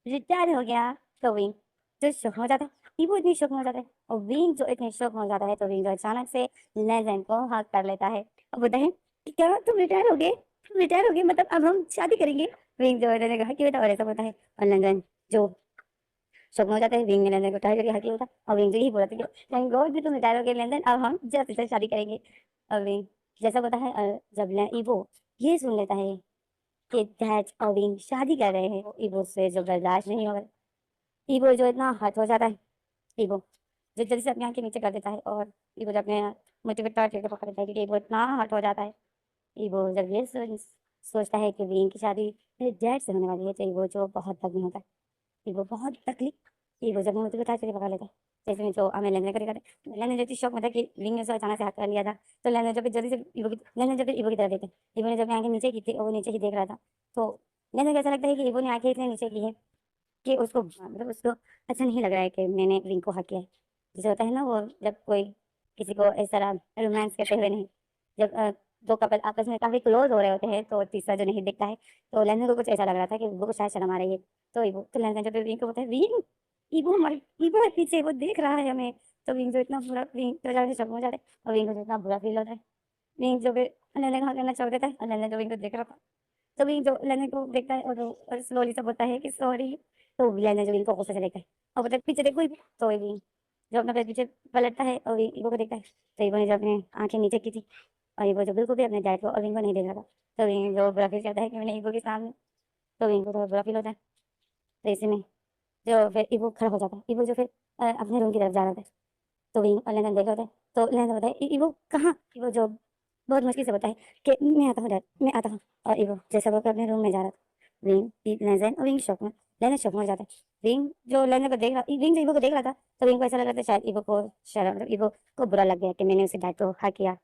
रिटायर हो गया। तो विंग जो शौक हो जाता है, ईवो इतनी शौक में हो जाता है, और विंग जो इतने शौक में हो जाता है, तो विंग जो अचानक से लेंजन को हक कर लेता है और बोलता है कि क्या तुम रिटायर हो गए? रिटायर हो गए मतलब अब हम शादी करेंगे? विंग जो है कहा कि बेटा, और ऐसा होता है। और लेंजन जो शौक में हो जाता है, विंग ने लेंजन को उठाया करके हक होता है, और विंग जो ही बोला था कि थैंक गॉड कि तुम रिटायर हो गए लेंजन, अब हम जल्द से जल्द शादी करेंगे। और विंग जैसा होता है, जब ईवो ये सुन लेता है कि डैड और विंग शादी कर रहे हैं, तो ईवो से जो बर्दाश्त नहीं होगा, ईवो जो इतना हर्ट हो जाता है, ईवो जो जल्दी से अपनी आंखें नीचे कर देता है, और ईवो जब अपने मुझे पे टॉर्च लेकर पकड़ लेता है, क्योंकि ईवो इतना हर्ट हो जाता है। ईवो जब ये सोचता है कि विंग की शादी मेरे डैड से होने वाली है, तो ईवो जो बहुत तकलीफ होता है, ईवो बहुत तकलीफ, ईवो जब मुझे पे टॉर्च लेकर पकड़ लेता है, जैसे में जो हमें लेने करेगा। लेने जो शौक में था कि विंग ने उसे अचानक से हाथ कर लिया था। तो लेने जब जल्दी से लेने जब ईवो की तरफ देखे, ईवो ने जब आंखें नीचे की थी और वो नीचे ही देख रहा था, तो लेने को ऐसा लगता है कि ईवो ने आंखें इतने नीचे की है कि उसको मतलब उसको अच्छा नहीं लग रहा है कि मैंने विंग को हक किया है। जैसे होता है ना, वो जब कोई किसी को इस तरह रोमांस करते हुए नहीं, जब दो कपल आपस में काफी क्लोज हो रहे होते हैं, तो तीसरा जो नहीं दिखता है, तो लेंजन को कुछ ऐसा लग रहा था कि वो शायद शर्म आ रही है। तो लेंजन जब विंग को बोलता है, विंग ईवो हमारे ईवो है पीछे, वो देख रहा है हमें। तो विंग जो इतना बुरा, विंग तो ज्यादा शक हो जाता है, और विंग को जो इतना बुरा फील होता है। विंग जो फिर लेंजन को हक करना छोड़ देता है, और लेंजन जो विंग को देख रहा था, तो विंग जो लेंजन को देखता है और स्लोली सा बोलता है कि सॉरी। तो लेंजन जो विंग को गुस्से से देखता है और बोलता है पीछे देख कोई भी। तो विंग जो अपना पैर पीछे पलटता है और ईवो को देखता है, तो ईवो ने जो अपने आंखें नीचे की थी, और ईवो जो बिल्कुल भी अपने डैड को और विंग को नहीं देख रहा था, तो विंग जो बुरा फील करता है कि मैंने ईवो के सामने, तो विंग को थोड़ा बुरा फील होता है। तो इसी में जो फिर ईवो खड़ा हो जाता है, ईवो जो फिर अपने रूम की तरफ जा रहा था, तो विंग और लेंजन देख रहे थे। तो लेंजन बताए, ईवो कहाँ? ईवो जो बहुत मुश्किल से बताए कि मैं आता हूँ डैड, मैं आता हूँ। और ईवो जैसा वो अपने रूम में जा रहा था, विंग लेंजन और विंग शॉक में, लेंजन शॉक में हो जाता है। विंग जो लेंजन को देख रहा, विंग जो ईवो को देख रहा था, तो विंग को ऐसा लग रहा था शायद ईवो को शर्म, मतलब ईवो को बुरा लग गया कि मैंने उसे डैड को हक किया।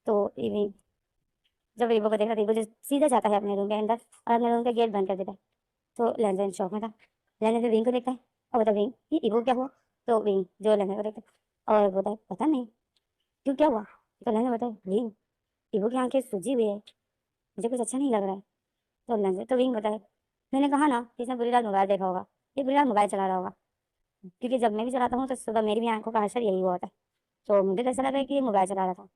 तो विंग जब ईवो को देख रहा था, ईवो जो सीधा जाता है अपने रूम के अंदर और अपने रूम का गेट बंद कर देता है। तो लेंजन शॉक में था। लेंजन फिर विंग को देखता है और बता, विंग ये ईवो क्या हुआ? तो विंग जो लेंजन को देखता है और बोलता है पता नहीं क्यों, क्या हुआ? तो लेंजन बताए, विंग ईवो की आंखें सूजी हुई है, मुझे कुछ अच्छा नहीं लग रहा है। तो लेंजन तो विंग बताए, मैंने कहा ना कि इसने पूरी रात मोबाइल देखा होगा, ये पूरी रात मोबाइल चला रहा होगा, क्योंकि जब मैं भी चलाता हूँ तो सुबह मेरी भी आंखों का असर यही हुआ होता है। तो मुझे तो ऐसा लगा कि ये मोबाइल चला रहा था।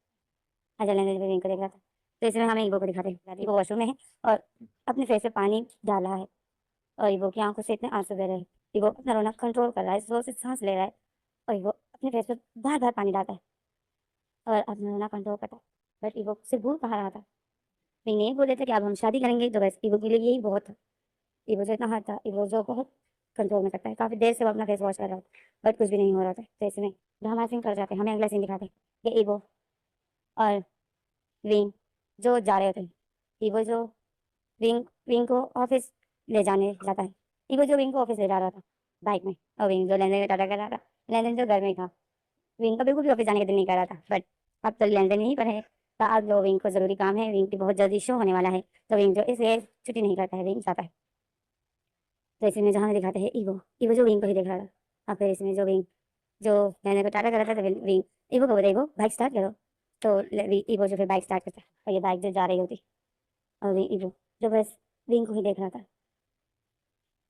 अच्छा, लेंजन विंग को देख रहा था। तो इसमें हमें ईवो को दिखाते हैं, ईवो वॉशरूम में है और अपने फेस पे पानी डाला है, और ईवो की आंखों से इतने आंसू बह रहे हैं। ईवो अपना रोना कंट्रोल कर रहा है, जोर से सांस ले रहा है, और ईवो अपने फेस पे बार बार पानी डालता है और अपना रोना कंट्रोल करता है। बट ईवो से भूल कहाँ रहा था। विंग ने बोले थे कि अब हम शादी करेंगे, तो बस ईवो के लिए यही बहुत था। ईवो जो इतना हाथ था, ईवो जो बहुत कंट्रोल में करता है, काफी देर से वो अपना फेस वॉश कर रहा था, बट कुछ भी नहीं हो रहा था। तो इसमें ड्रामा सीन कर जाते हैं, हमें अगला सीन दिखाते हैं कि ईवो और विंग जो जा रहे थे, ईवो जो विंग विंग को ऑफिस ले जाने जाता है, ईवो जो विंग को ऑफिस ले जा रहा था बाइक में, और विंग जो लेंदन का टाटा कर रहा था, लेंदन जो घर में था। विंग का बिल्कुल भी ऑफिस जाने का दिल नहीं कर रहा था, बट अब तो लेंदन यहीं पर है, तो अब जो विंग को जरूरी काम है, विंग की बहुत जल्दी शो होने वाला है, तो विंग जो इसलिए छुट्टी नहीं करता है, विंग जाता है। तो इसी में जहाँ दिखाते हैं ईवो, ईवो जो विंग को ही देख रहा था, और फिर इसमें जो विंग जो लेंदन को टाटा कर रहा था, तो विंग ईवो को बोला, ईवो बाइक स्टार्ट करो। तो ईवो जो फिर बाइक स्टार्ट करता है, और ये बाइक जो जा रही होती, और ईवो जो बस विंग को ही देख रहा था,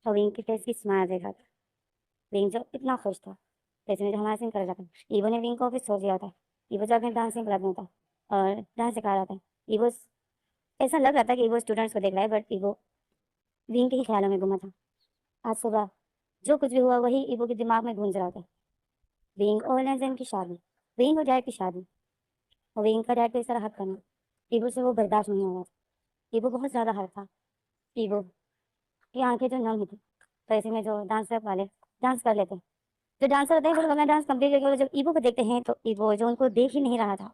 और विंग की फेस की स्माइल देख रहा था। विंग जो इतना खुश था, तो इसमें जो हमारा सीन कर रहा था, ईवो ने विंग को ऑफिस छोड़ दिया था। ईवो जो अपने डांसिंग क्लब में था और डांस सिखा रहा था। ईवो ऐसा लग रहा था कि ईवो स्टूडेंट्स को देख रहा है, बट ईवो विंग के ही ख्यालों में गुमा था। आज सुबह जो कुछ भी हुआ वही ईवो के दिमाग में गूंज रहा था। विंग और लेजेंड की शादी, विंग और डैड की शादी, और विंग का डैड को इस तरह हक करना, ईवो से वो बर्दाश्त नहीं हो रहा था। ईवो बहुत ज्यादा हर्ट था। ईवो की आंखें जो नम थी। तो ऐसे में जो डांसर वाले डांस कर लेते हैं, जो डांसर होते हैं वो लोग अपना डांस कंप्लीट करके वो जब ईवो को देखते हैं, तो ईवो जो उनको देख ही नहीं रहा था,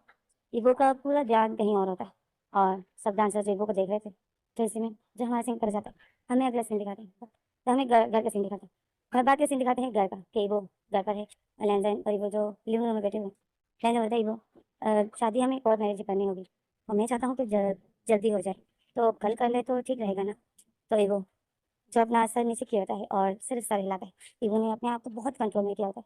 ईवो का पूरा ध्यान कहीं और होता है, और सब डांसर ईवो को देख रहे थे। तो ऐसे में जब हमारा सीन कर जाता है, हमें अगला सीन दिखाते हैं, तो हमें घर का सीन दिखाते हैं, घर बात का सीन दिखाते हैं घर का, कि वो घर पर है लैंडलाइन, और वो जो लिविंग रूम में बैठे हुए लैंडलाइन बोलता है वो शादी हमें कोर्ट मैरिज करनी होगी और मैं चाहता हूँ कि जल्दी हो जाए, तो कल कर ले तो ठीक रहेगा ना। तो वो जो अपना सर नीचे किया होता है और सिर सर हिलाता है, इवो ने अपने आप को बहुत कंट्रोल में किया होता है।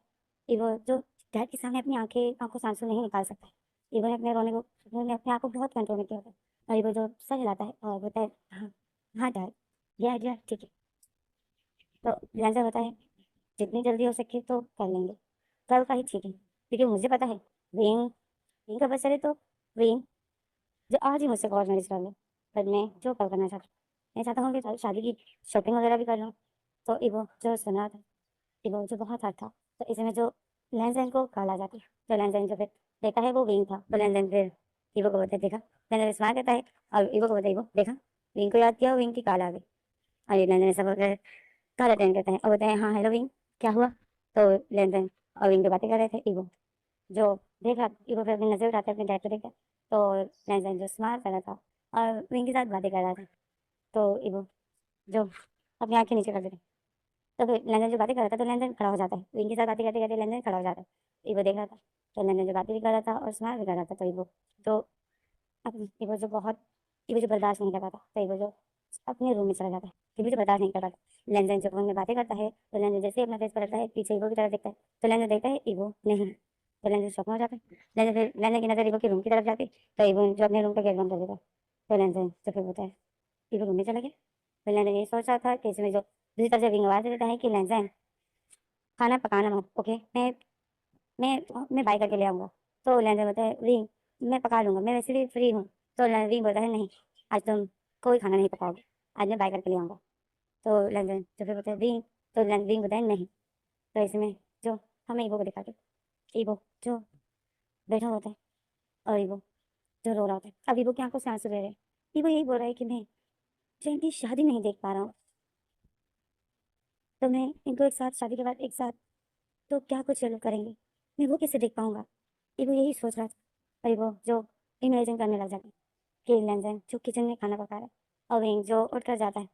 इवो जो डैड के सामने अपनी आंखों से आंसू नहीं निकाल सकता है, इवो ने अपने रोने को, इवो ने अपने आप को बहुत कंट्रोल में किया होता है, और इवो जो सर हिलाता है और बोलता है हाँ, हाँ डैड, ये आइडिया ठीक है। तो लैंसर होता है जितनी जल्दी हो सके तो कर लेंगे, कल का ही ठीक है, क्योंकि मुझे पता है विंग विंग का बस चले तो विंग जो आज ही मुझसे कॉल मैरिज कर लो, पर मैं जो कल करना चाहता हूँ, मैं चाहता हूँ कि शादी की शॉपिंग वगैरह भी कर लूँ। तो इवो जो सुना था, इवो जो बहुत हर्ट था, तो इसमें जो लैंडलाइन को कॉल आ जाती है, तो लैंडलाइन जो फिर देखा है वो विंग था, तो लैंडलाइन फिर इवो को बोलते देखा, लैंडलाइन स्माइल करता है और इवो को बोलते इवो देखा, विंग को याद किया, विंग की कॉल आ गई। और ये लैंडलाइन सब कॉल अटेंड करते हैं और बोलते हैं हाँ हेलो विंग, क्या हुआ। तो लैंडलाइन और विंग की बातें कर रहे थे, इवो जो देख रहा, इवो फिर अपनी नजर उठाते अपने डैड को देखा, तो लैंडलाइन जो स्माइल कर रहा था और विंग के साथ बातें कर रहा था, तो इवो जो अपनी आंखें नीचे कर देते, तो फिर लैंडन जो बातें कर रहा था, तो लैंडन खड़ा हो जाता है, विंग के साथ बातें करते करते लैंडन खड़ा हो जाता है, इवो देख रहा था, तो लैंडन जो बातें भी कर रहा था और स्माइल भी कर रहा था, तो इवो तो अब इवो जो बहुत, इवो जो बर्दाश्त नहीं कर रहा था, तो इवो जो अपने रूम में चला जाता है, इवो जो बर्दाश्त नहीं कर रहा था। लैंडन जब फोन में बातें करता है, तो लैंडन जैसे ही अपना फेस पलटता है पीछे इवो की तरफ देखता है, तो लैंडन देखता है इवो नहीं, तो लैंडन शॉक में हो जाता है। लैंडन फिर लैंडन की नजर इवो के रूम की तरफ जाती है, तो इवो जो अपने रूम का गेट बंद कर देता है, तो लैंडन तो फिर होता है इवो रूम में चला गया। तो लैंडन ये सोच रहा था कि इसमें जो दूसरी तरफ से विंग आवाज देता है कि लैंडन खाना पकाना मत, ओके, मैं बाय करके ले आऊंगा। तो लैंडर बोलता है विंग मैं पका लूंगा, मैं वैसे भी फ्री हूँ। तो विंग बोलता है नहीं, आज तुम कोई खाना नहीं पकाओगे, आज मैं बाय करके ले आऊंगा। तो लैंडर तो फिर बोलता है विंग, तो विंग बोलता है नहीं। तो इसमें जो हमें ईवो को दिखाते, ईवो जो बैठा होता है और ईवो जो रो रहा होता है, अब ईवो की आंखों से आंसू बह रहे हैं, ईवो यही बोल रहा है कि मैं जो इनकी शादी नहीं देख पा रहा हूँ, तो मैं इनको एक साथ शादी के बाद एक साथ तो क्या कुछ ये लोग करेंगे, मैं वो कैसे देख पाऊंगा। वो यही सोच रहा था, और वो जो इमेजिन करने लग जाता है कि लैंजन जो किचन में खाना पका रहा है, और विंग जो उठ कर जाता है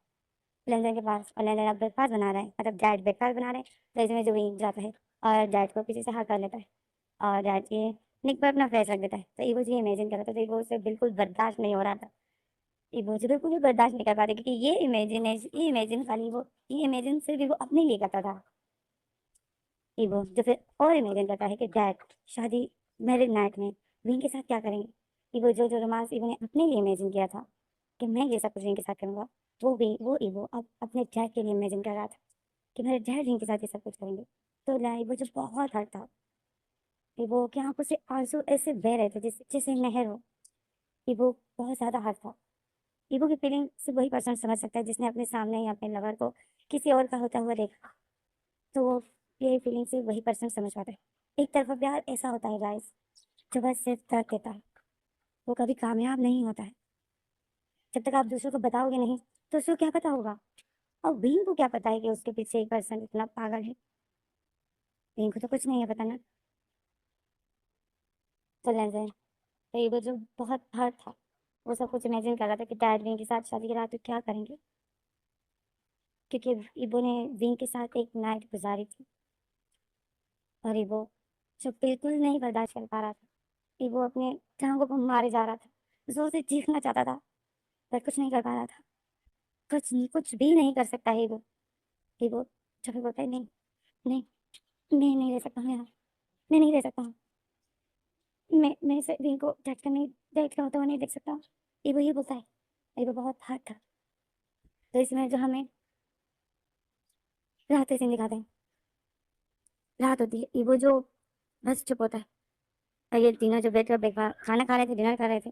लैंजन के पास, और लैंजन अब ब्रेकफास्ट बना रहा है, मतलब डैड ब्रेकफास्ट बना रहे हैं, तो इसमें जो विंग जाता है और डैड को पीछे से हाथ कर लेता है और डैड ये निक पर अपना फेस रख देता है। तो ईवो जी इमेजिन कर रहा था, तो ईवो से बिल्कुल बर्दाश्त नहीं हो रहा था, ईवो जी बिल्कुल भी बर्दाश्त नहीं कर पा रही, क्योंकि ये इमेजिन खाली वो ये इमेजिन सिर्फ वो अपने लिए करता था। ईवो जो फिर और इमेजिन करता है कि डैड शादी मैरिज नाइट में विंग के साथ क्या करेंगे। ईवो जो जो रोमांस ईवो ने अपने लिए इमेजिन किया था कि मैं ये सब कुछ विंग के साथ करूंगा, वो ईवो अब अपने डैड के लिए इमेजिन कर रहा था कि मेरे डैड विंग के साथ ये सब कुछ करेंगे। तो ईवो जो बहुत हर्ट था, ईवो की आंखों से आंसू ऐसे बह रहे थे जैसे जैसे नहर हो। ईवो बहुत ज्यादा हर्ट था। ईवो की फीलिंग सिर्फ वही पर्सन समझ सकता है जिसने अपने सामने या अपने लवर को किसी और का होता हुआ देखा, तो वो ये फीलिंग सिर्फ वही पर्सन समझ पाता है। एक तरफा प्यार ऐसा होता है गाइस, जो बस सिर्फ दर्द देता है, वो कभी कामयाब नहीं होता है। जब तक आप दूसरों को बताओगे नहीं तो उसको क्या पता होगा, और बीन को क्या पता है कि उसके पीछे एक पर्सन इतना पागल है। बीन को तो कुछ नहीं है पता ना। तो लेंजे तो ये जो बहुत हर्ट था, वो सब कुछ इमेजिन कर रहा था कि डैड विंग के साथ शादी की रात को क्या करेंगे, क्योंकि इबो ने विंग के साथ एक नाइट गुजारी थी, और इबो जो बिल्कुल नहीं बर्दाश्त कर पा रहा था, इबो अपने टांगों को मारे जा रहा था, जोर से चीखना चाहता था, पर कुछ नहीं कर पा रहा था, कुछ भी नहीं कर सकता है वो जब भी बोलता है नहीं, नहीं, मैं नहीं रह सकता हूँ यार, मैं नहीं रह सकता हूँ, मैं इसे रिंग को डेट का होता हुआ नहीं देख सकता हूँ। ये बोलता है, ये बहुत हार्ड था। तो इसमें जो हमें रात सीन दिखाते हैं, रात होती है, वो जो बस चुप होता है, और ये तीनों जो बैठ कर खाना खा रहे थे, डिनर कर रहे थे,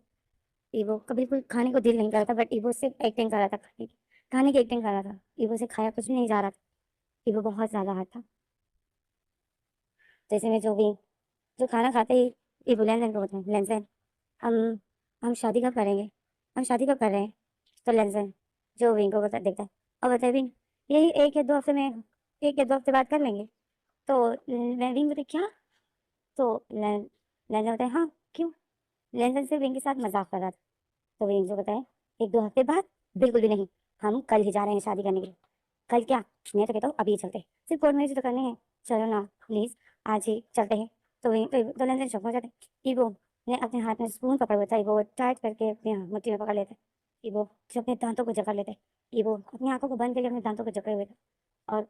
ईवो का बिल्कुल खाने को दिल नहीं कर रहा था, बट ईवो सिर्फ एक्टिंग कर रहा था, खाने की एक्टिंग कर रहा था, ईवो से खाया कुछ भी नहीं जा रहा था, ईवो बहुत ज्यादा हार्ड था। जैसे में जो भी जो खाना खाते ही ईवो लेंसन को बोलते हैं, लेंसन हम हम शादी कब करेंगे, हम शादी कब कर रहे हैं। तो लेंसन जो विंग को देखता है और बोलता है विंग यही 1 या 2 हफ्ते में, 1 या 2 हफ्ते बाद कर लेंगे। तो विंग बोलते क्या, तो लेंसन बोलता है हाँ क्यों, लेंसन से विंग के साथ मजाक कर रहा था। तो विंग जो बताए 1-2 हफ्ते बाद, बिल्कुल भी नहीं। हम कल ही जा रहे हैं शादी करने के लिए। कल क्या, मैं तो कहता हूँ अभी चलते हैं। सिर्फ कोर्ट मैरिज तो करनी है। चलो ना प्लीज, आज ही चलते हैं। तो वहीं तो लेन देन शौक हो जाते हैं। ईगो ने अपने हाथ में स्पून पकड़ हुआ था, ईगो टाइट करके अपनी मुट्ठी में पकड़ लेते। ईगो जो अपने दांतों को जकड़ लेते। ईगो अपनी आंखों को बंद करके अपने दांतों को जकड़े हुए थे और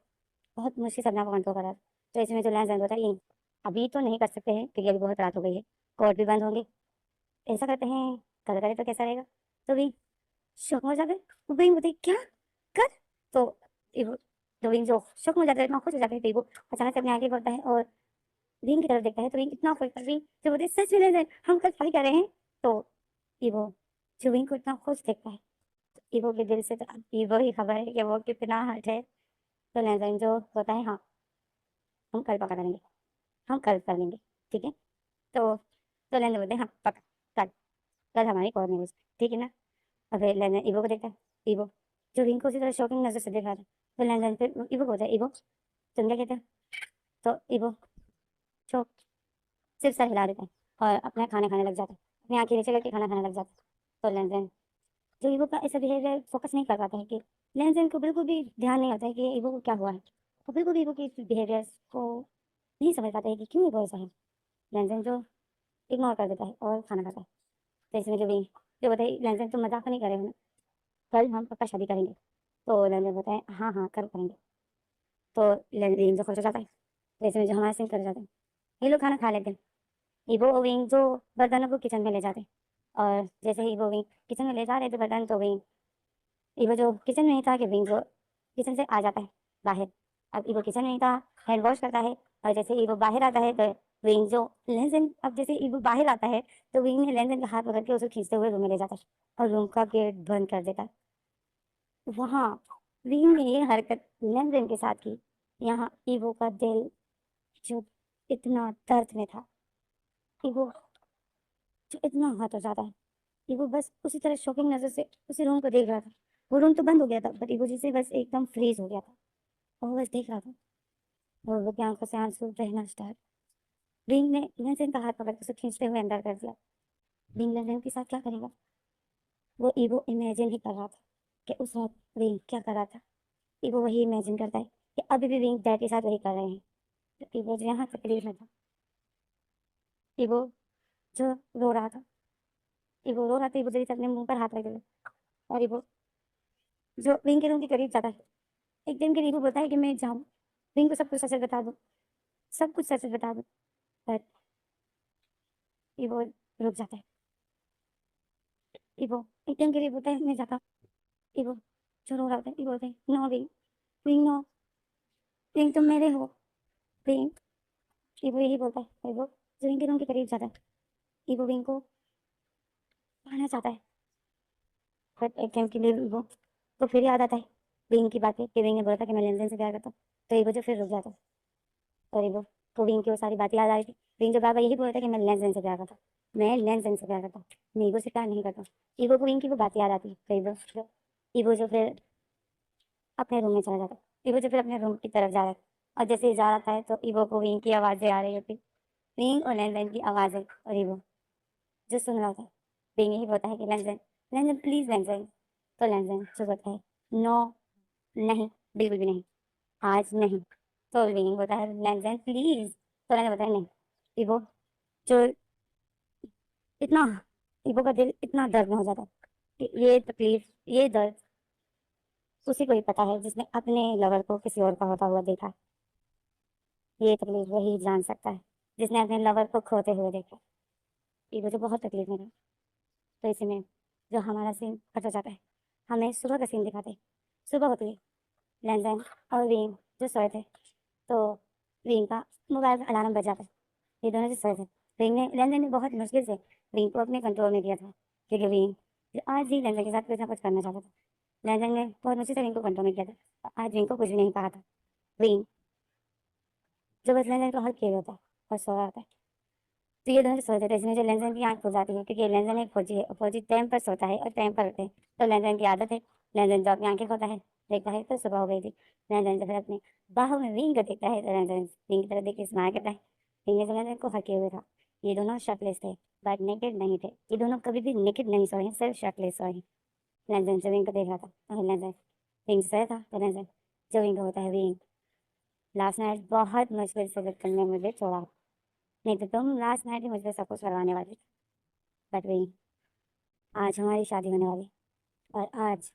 बहुत मुश्किल से अपने आप को कंट्रोल करा। तो इसमें जो लेन देन होता है ये अभी तो नहीं कर सकते हैं क्योंकि अभी बहुत रात हो गई है, कोर्ट भी बंद होंगे। ऐसा करते हैं, कल करें तो कैसा रहेगा। तो भी शौक हो जाते, विंग होती क्या कर। तो इव तो विंग जो शौक हो जाता है, इतना खुश हो जाता है कि वो अचानक से अपने आगे बढ़ता है और विंग की तरफ देखता है। तो विंग इतना खुश विंग जो बोलते सच में ले हम कल शादी कर रहे हैं। तो इवो जो विंग को इतना खुश देखता है, इवो के दिल से तो इवो ही खबर है कि वो कितना हर्ट है। तो लेंजन जो होता है, हाँ हम कल पक्का करेंगे, हम कल कर लेंगे, ठीक है। तो लेंजन बोलते हैं हाँ पक्का, कल, कल हमारी कोर न्यूज, ठीक है ना। अब लेंजन इवो को देखता है। इवो जो विंग को उसी तरह शॉकिंग नजर से देख रहा था। तो लेंजन फिर इवो को बोलता है, इवो तुम क्या कहते हैं। तो इवो जो सिर्फ सर हिला देता है और अपना खाना खाने लग जाता है, अपनी आंखें नीचे करके खाना खाने लग जाता है। तो लेंजन जो इवो का ऐसा बिहेवियर फोकस नहीं कर पाता है कि लेंजन को बिल्कुल भी ध्यान नहीं आता है कि इवो को क्या हुआ है। वो बिल्कुल भी इवो के बिहेवियर को नहीं समझ पाता है कि क्यों इवो ऐसा है। लेंजन जो इग्नोर कर देता है और खाना खाता है। तो इसमें जो बताइए लेंजन तुम मजाक नहीं कर रहे हो ना, कल हम पक्का शादी करेंगे। तो लेंजन बताए हाँ हाँ कल करेंगे। तो लेंजन जो खुश हो जाता है। तो इसमें जो हमारे सिंह कर जाते हैं, ये लोग खाना खा लेते हैं। इवो विंग जो बर्तनों को किचन में ले जाते हैं। और जैसे ही वो विंग किचन में ले जा रहे थे बर्तन, तो विंग इवो जो किचन में ही था कि विंग जो किचन से आ जाता है बाहर। अब इवो किचन में ही था, हैंड वॉश करता है। और जैसे इवो बाहर आता है तो विंग जो लेंजन, अब जैसे इवो बाहर आता है तो विंग ने लेंजन का हाथ पकड़ के उसे खींचते हुए रूम में ले जाता है और रूम का गेट बंद कर देता है। वहां विंग ने ये हरकत लेंजन के साथ की। यहाँ इवो का दिल जो इतना दर्द में था, इवो जो इतना हर्ट हो जाता है, इवो बस उसी तरह शॉकिंग नजर से उसी रूम को देख रहा था। वो रूम तो बंद हो गया था बट इवो जैसे बस एकदम फ्रीज हो गया था और वो बस देख रहा था। और वो की आंखों से आंसू बहना स्टार्ट। विंग ने लेंजन का हाथ पकड़ के उसे खींचते हुए अंदर कर दिया। विंग लेंजन के साथ क्या करेगा, वो इवो इमेजिन ही कर रहा था कि उस रात विंग क्या कर रहा था। इवो वही इमेजिन करता है कि अभी भी विंग डैड के साथ वही कर रहे हैं। तो इवो जो यहाँ तकलीफ में था, इवो जो रो रहा था, इवो रो रहा था, इवो जल्दी से अपने मुंह पर हाथ रख दिया। और इवो जो विंग के रूम के करीब जाता है। एकदम के इवो बोलता है कि मैं जाऊँ, विंग को सब कुछ सच बता दूँ, सब कुछ सच बता दूँ। पर इवो रुक जाता है। इवो एकदम के लिए बोलता है मैं जाता हूँ। इवो जो रो रहा था, इवो बोलता है no Wing, Wing no, Wing तुम मेरे हो, विंग। इवो यही बोलता है। इवो जो विंग के रूम के करीब जाता है, इवो विंग को पढ़ना चाहता है। बट एक टाइम के लिए इवो तो फिर याद आता है विंग की बातें कि विंग ने बोला था कि मैं लेन देन से प्यार करता हूँ। तो इवो जो फिर रुक जाता है। और इवो को विंग की वो सारी बातें याद आ रही थी। विंग जो बार बार यही बोल रहा था कि मैं लेन देन से प्यार करता हूँ, मैं लेन देन से प्यार करता हूँ, मैं इवो से प्यार नहीं करता हूँ। इवो को विंग की वो बात याद आती है। तो इवो जो फिर अपने रूम में चला जाता है। इवो जो फिर अपने रूम की तरफ जा रहा है और जैसे ही जा रहा था तो इवो को विंग की आवाजें आ रही होती, विंग और लैंडलाइन की आवाजें। और इवो जो सुन रहा था, विंग यही बोलता है कि लैंडलाइन, लैंडलाइन प्लीज लैंडलाइन। तो लैंडलाइन जो बोलता है नो, नहीं, बिल्कुल भी नहीं, आज नहीं। तो विंग बोलता है लैंडलाइन प्लीज। तो लैंडलाइन बोलता है नहीं। इवो जो इतना, इवो का दिल इतना दर्द में हो जाता है कि ये तकलीफ, ये दर्द उसी को ही पता है जिसने अपने लवर को किसी और का होता हुआ देखा है। ये तकलीफ वही जान सकता है जिसने अपने लवर को खोते हुए देखा। ये मुझे बहुत तकलीफ में था। तो इसी में जो हमारा सीन कट हो जाता है, हमें सुबह का सीन दिखाते हैं। सुबह होती है, लैंडलाइन और वीन जो सोए थे। तो वीन का मोबाइल का अलार्म बज जाता है। ये दोनों जो सोए थे, वीन ने लैंडलाइन ने बहुत मुश्किल से वीन को अपने कंट्रोल में किया था क्योंकि वीन आज ही लैंडलाइन के साथ कुछ ना कुछ करना चाहता था। लैंडलाइन ने बहुत मुश्किल से वीन को कंट्रोल में किया था। आज वीन को कुछ भी नहीं कहा था। वीन जो बस लैंडलाइन को हक किया होता है और सो रहा होता है। तो ये दोनों सोते थे, इसमें जो लेंजन की आंख खुल जाती है क्योंकि लेंजन एक फौजी है और फौजी टाइम पर सोता है और टाइम पर उठते हैं। तो लेंजन की आदत है, लेंजन जो अपनी आंखें खोता है, देखता है तो सुबह हो गई थी। लेंजन जब फिर अपनी बाहों में विंग को देखता है तो लेंजन विंग की तरफ देख के स्माइल करता है। विंग ने जो लेंजन को हक किए हुए था। ये दोनों शर्टलेस थे बट नेकेड नहीं थे। ये दोनों कभी भी नेकेड नहीं सोए हैं, सिर्फ शर्टलेस सोए हैं। लेंजन जो विंग को देख रहा था, और लेंजन विंग से था, तो लेंजन जो विंग होता है विंग, लास्ट नाइट बहुत मुश्किल से तुमने मुझे छोड़ा, नहीं तो तुम लास्ट नाइट ही मुझ पर सब कुछ करवाने वाली। बट विंग, आज हमारी शादी होने वाली, और आज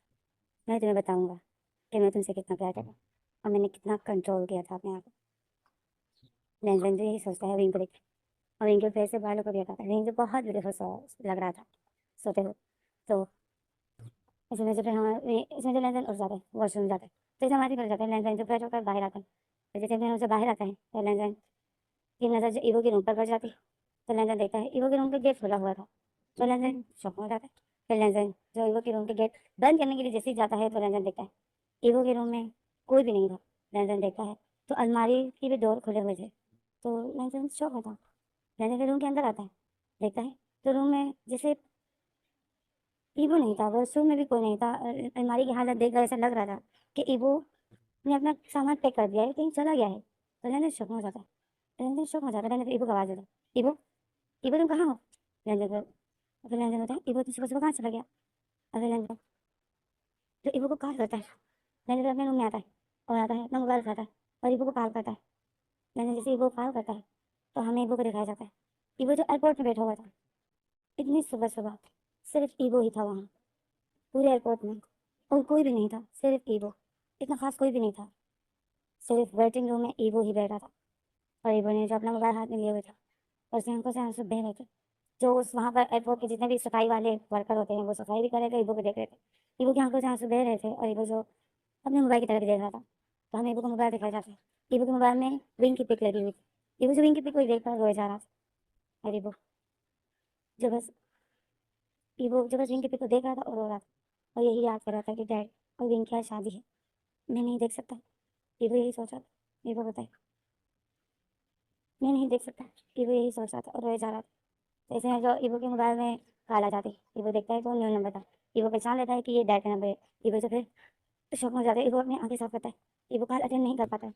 मैं तुम्हें बताऊंगा कि मैं तुमसे कितना प्यार करता हूँ और मैंने कितना कंट्रोल किया था अपने आप को। लेंजन जो यही सोचता है विंग को देख, और विंग के फेस से बालों को देखा था, विंग जो बहुत ब्यूटीफुल लग रहा था सोते हुए। तो इसमें जो फिर हम इसमें जो लेंजन उठ जाता है, वॉशरूम जाता है, तो इसे हमारी कर जाता है, लेंजन जो फ्रेश होकर बाहर आता है। तो जैसे फिर उसे बाहर आता है, तो लेंजन की नज़र जो ईवो के रूम पर पड़ जाती है, तो लेंजन देखता है ईवो के रूम का गेट खुला हुआ था, तो लेंजन शॉक हो जाता है। फिर लेंजन जो ईवो के रूम के गेट बंद करने के लिए जैसे ही जाता है, तो लेंजन देखता है ईवो के रूम में कोई भी नहीं था। लेंजन देखता है तो अलमारी की भी डोर खुले हुए थे, तो लेंजन शॉक होता है। लेंजन के रूम के अंदर आता है, देखता है तो रूम में जैसे ईवो नहीं था, वॉशरूम में भी कोई नहीं था। अलमारी की हालत देखकर ऐसा लग रहा था कि ईवो ने अपना सामान पैक कर दिया है, कहीं चला गया है। तो लेंजन शॉक हो जाता है, लेंजन शॉक हो जाता है। लेंजन ईवो को आवाज़ देता है, ईवो, ईवो तुम कहाँ हो? लेंजन को फिर लेंजन होता है ईवो तुम सुबह सुबह कहाँ चला गया? अगर लेंजन तो ईवो को कॉल करता है, लेंजन अपने रूम में आता है और आता है अपना मोबाइल उठाता है और ईवो को कॉल करता है। लेंजन जैसे ईवो कॉल करता है तो हमें ईवो को दिखाया जाता है, ईवो जो एयरपोर्ट में बैठा हुआ था, इतनी सुबह सुबह सिर्फ ईवो ही था वहाँ पूरे एयरपोर्ट में, और कोई भी नहीं था, सिर्फ ईवो, इतना खास कोई भी नहीं था। सिर्फ वेटिंग रूम में ईवो ही बैठा था, और ईवो ने जो अपना मोबाइल हाथ में लिए हुए था और उसकी आंखों से आंसू बह रहे थे। जो उस वहाँ पर एयरपोर्ट के जितने भी सफाई वाले वर्कर होते हैं वो सफाई भी कर रहे थे, ईवो को देख रहे थे। ईवो की आंखों से आंसू बह रहे थे, और ईवो जो अपने मोबाइल की तरफ देख रहा था, तो हमें ईवो को मोबाइल दिखाया जाता है। ईवो के मोबाइल में विंग की पिक लगी हुई थी, ईवो जो विंग की पिक को देख कर रोए जा रहा था, और ईवो जो बस विंग की पिक को देख रहा था और रो रहा था, और यही याद कर रहा था कि डैड और विंग की आज शादी है, मैं नहीं देख सकता। ईवो यही सोच रहा था, ईवो बताए मैं नहीं देख सकता। ईवो यही सोच रहा था और रोए जा रहा था। तो इसमें जो ईवो के मोबाइल में कॉल आ जाती, ईवो देखता है तो न्यू नंबर था, ईवो पहचान लेता है कि ये डैड का नंबर है। ईवो से फिर शौक हो जाता है, ईवो अपनी आंखें साफ करता है, ईवो कॉल अटेंड नहीं कर पाता है,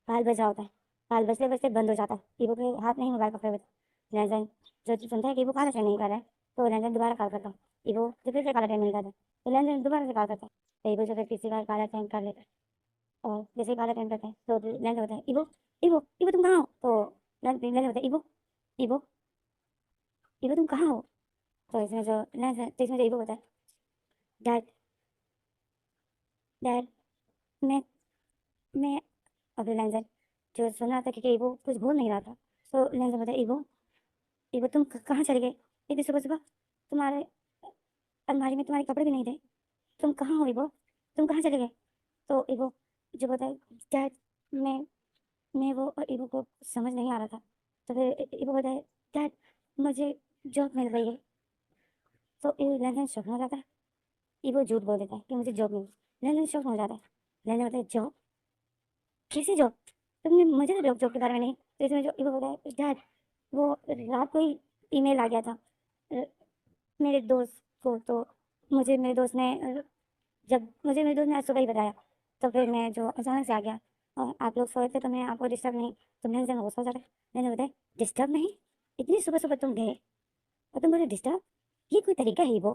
कॉल बज रहा होता है, कॉल बजते बजते बंद हो जाता है, ईवो के हाथ में ही मोबाइल पकड़े हुए थे। लेंजन जो सुनता है कि ईवो कॉल अटेंड नहीं कर रहा है, तो लेंजन दोबारा कॉल करता है, ईवो जो फिर से कॉल अटेंड नहीं करता है, तो लेंजन दोबारा से कॉल करता है, तो ईवो जो फिर तीसरी बार कॉल अटेंड कर लेता है। और जैसे ही कॉल अटेंड करता है तो लेंजन होता है ईवो, ईवो, ईवो तुम कहाँ हो? तो लेंजन होता है ईवो, ईवो, ईवो तुम कहाँ हो? तो इसमें जो ईवो होता है डैड, डैड, मैं मैं अभी लेंजन जो सुन रहा था कि ईवो कुछ बोल नहीं रहा था, तो लेंजन होता है ईवो, ईवो तुम कहाँ चले गए इतनी सुबह सुबह? तुम्हारे अलमारी में तुम्हारे कपड़े भी नहीं थे, तुम कहाँ हो ईवो? तुम कहाँ चले गए? तो ईवो जो बताए डैड, मैं मैं वो, और ईवो को समझ नहीं आ रहा था, तो फिर ईवो बताए डैड मुझे जॉब मिल रही है। तो लेंजन शौक हो जाता है, ईवो झूठ बोल देता है कि मुझे जॉब मिली। लेंजन शौक हो जाता है, लेंजन बताए जॉब, कैसे जॉब? तुमने मुझे तो जॉब जॉब के बारे में नहीं। तो इसमें जो ईवो बताए डैड वो रात को ही ईमेल आ गया था अ, मेरे दोस्त को, तो मुझे मेरे दोस्त ने जब मुझे मेरे दोस्त ने आज सुबह ही बताया, तो फिर मैं जो अचानक से आ गया, और आप लोग सोए थे तो मैं आपको डिस्टर्ब नहीं, तो मैंने जन होश हो जाता है। मैंने बताया डिस्टर्ब नहीं, इतनी सुबह सुबह तुम गए और तुम मुझे डिस्टर्ब, ये कोई तरीका है वो?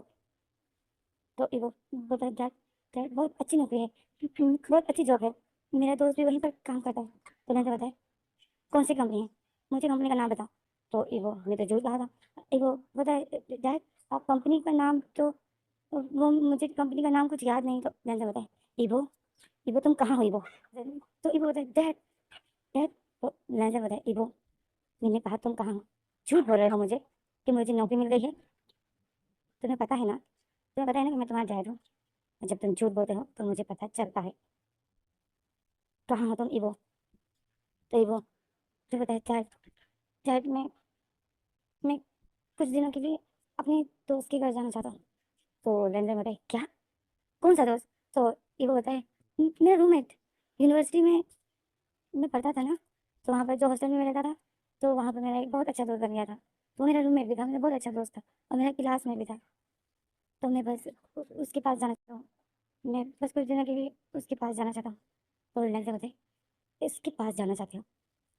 तो वो बोलता है डैड, डैड बहुत अच्छी नौकरी है, बहुत अच्छी जॉब है, मेरा दोस्त भी वहीं पर काम करता है। तो मैंने बताया कौन सी कंपनी है, मुझे कंपनी का नाम बता। तो ईवो ने तो झूठ कहा था, ईवो बता डैड आप कंपनी का नाम तो, वो मुझे कंपनी का नाम कुछ याद नहीं। तो मैंने बताया ईवो, ईवो तुम कहाँ हो ईवो? तो ईवो बताया डैड, डैड। तो मैंने बताया ईवो मैंने कहा तुम कहाँ हो? झूठ बोल रहे हो मुझे कि मुझे नौकरी मिल गई है, तुम्हें पता है ना, तुम्हें पता है ना कि मैं तुम्हारा डैड हूँ, जब तुम झूठ बोलते हो तो मुझे पता चलता है। कहाँ हो तुम ईवो? तो ईवो तो बताया डैड, डैड मैं कुछ दिनों के लिए अपने दोस्त के घर जाना चाहता हूँ। तो लेंजर बताए क्या, कौन सा दोस्त? तो ईवो बताए मेरा रूममेट, यूनिवर्सिटी में मैं पढ़ता था ना, तो वहाँ पर जो हॉस्टल में मैं रहता था, तो वहाँ पर मेरा एक बहुत अच्छा दोस्त बन गया था, तो मेरा रूममेट भी था, मेरा बहुत अच्छा दोस्त था, और मेरा क्लास में भी था। तो मैं बस उसके पास जाना चाहता हूँ, मैं बस कुछ दिनों के लिए उसके पास जाना चाहता हूँ। तो लेंजर बताए इसके पास जाना चाहते हो?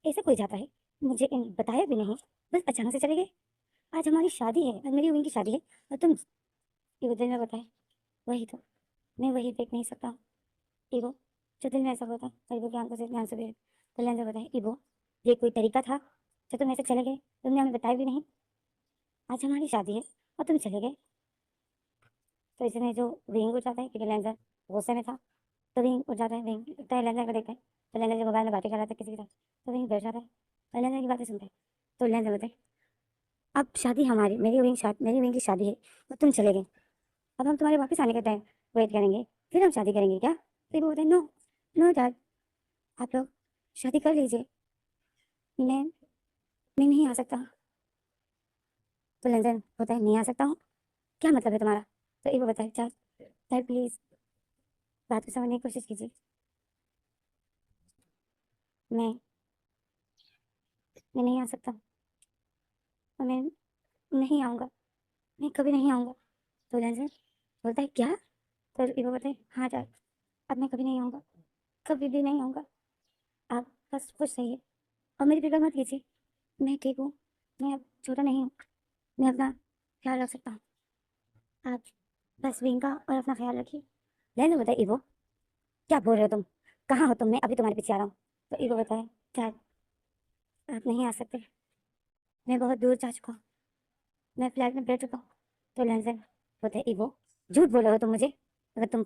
ऐसे कोई जाता है? मुझे बताया भी नहीं, बस अचानक से चले गए। आज हमारी शादी है, आज मेरी विंग की शादी है, और तुम, ये बताए वही तो, मैं वही देख नहीं सकता हूँ। ईगो, जो दिल में ऐसा होता है, करीबों की आंखों से ध्यान से तो लेंस बताए ईगो, ये कोई तरीका था जो तुम ऐसे चले गए? तुमने हमें बताया भी नहीं। आज हमारी शादी है और तुम चले गए। तो इसमें जो विंग उठ जाता है, क्योंकि लेंसर गुस्से में था, तो विंग उठ जाता है। विंग उठता है, लेंसर को देखता है, तो लेंसर जो मोबाइल में बातें कर रहा था किसी के साथ, तो विंग बैठ जाता है और लेंसर की बातें सुनता है। तो लेंसर बोलता है अब शादी हमारी, मेरी विंग की शादी है और तुम चले गए। अब हम तुम्हारे वापस आने का टाइम वेट करेंगे, फिर हम शादी करेंगे क्या? तो वो बोलते हैं नो, नो डैड, आप लोग शादी कर लीजिए, मैं मैं नहीं आ सकता। तो लेंसर होता है नहीं आ सकता हूँ, क्या मतलब है तुम्हारा? तो ये वो बताए डैड, डैड प्लीज बात को समझने की कोशिश कीजिए। मैं मैं नहीं आ सकता और मैं नहीं आऊँगा, मैं कभी नहीं आऊँगा। तो लेंसर बोलता है क्या? तो ये वो बताए हाँ डैड, अब मैं कभी नहीं आऊँगा, कभी भी नहीं आऊँगा। आप बस खुश रहिए और मेरी फिक्र मत कीजिए, मैं ठीक हूँ, मैं अब छोटा नहीं हूँ, मैं अपना ख्याल रख सकता हूँ। आप बस विंग का और अपना ख्याल रखिए। लेने बताए ईगो, क्या बोल रहे हो तुम? कहाँ हो तुम? मैं अभी तुम्हारे पीछे आ रहा हूँ। तो ईगो बताए डैड, आप नहीं आ सकते, मैं बहुत दूर जा चुका हूँ, मैं फ्लैट में बैठ चुका हूँ। तो लेंसर बोलते हैं ईगो, झूठ बोल रहे हो तुम मुझे। अगर तुम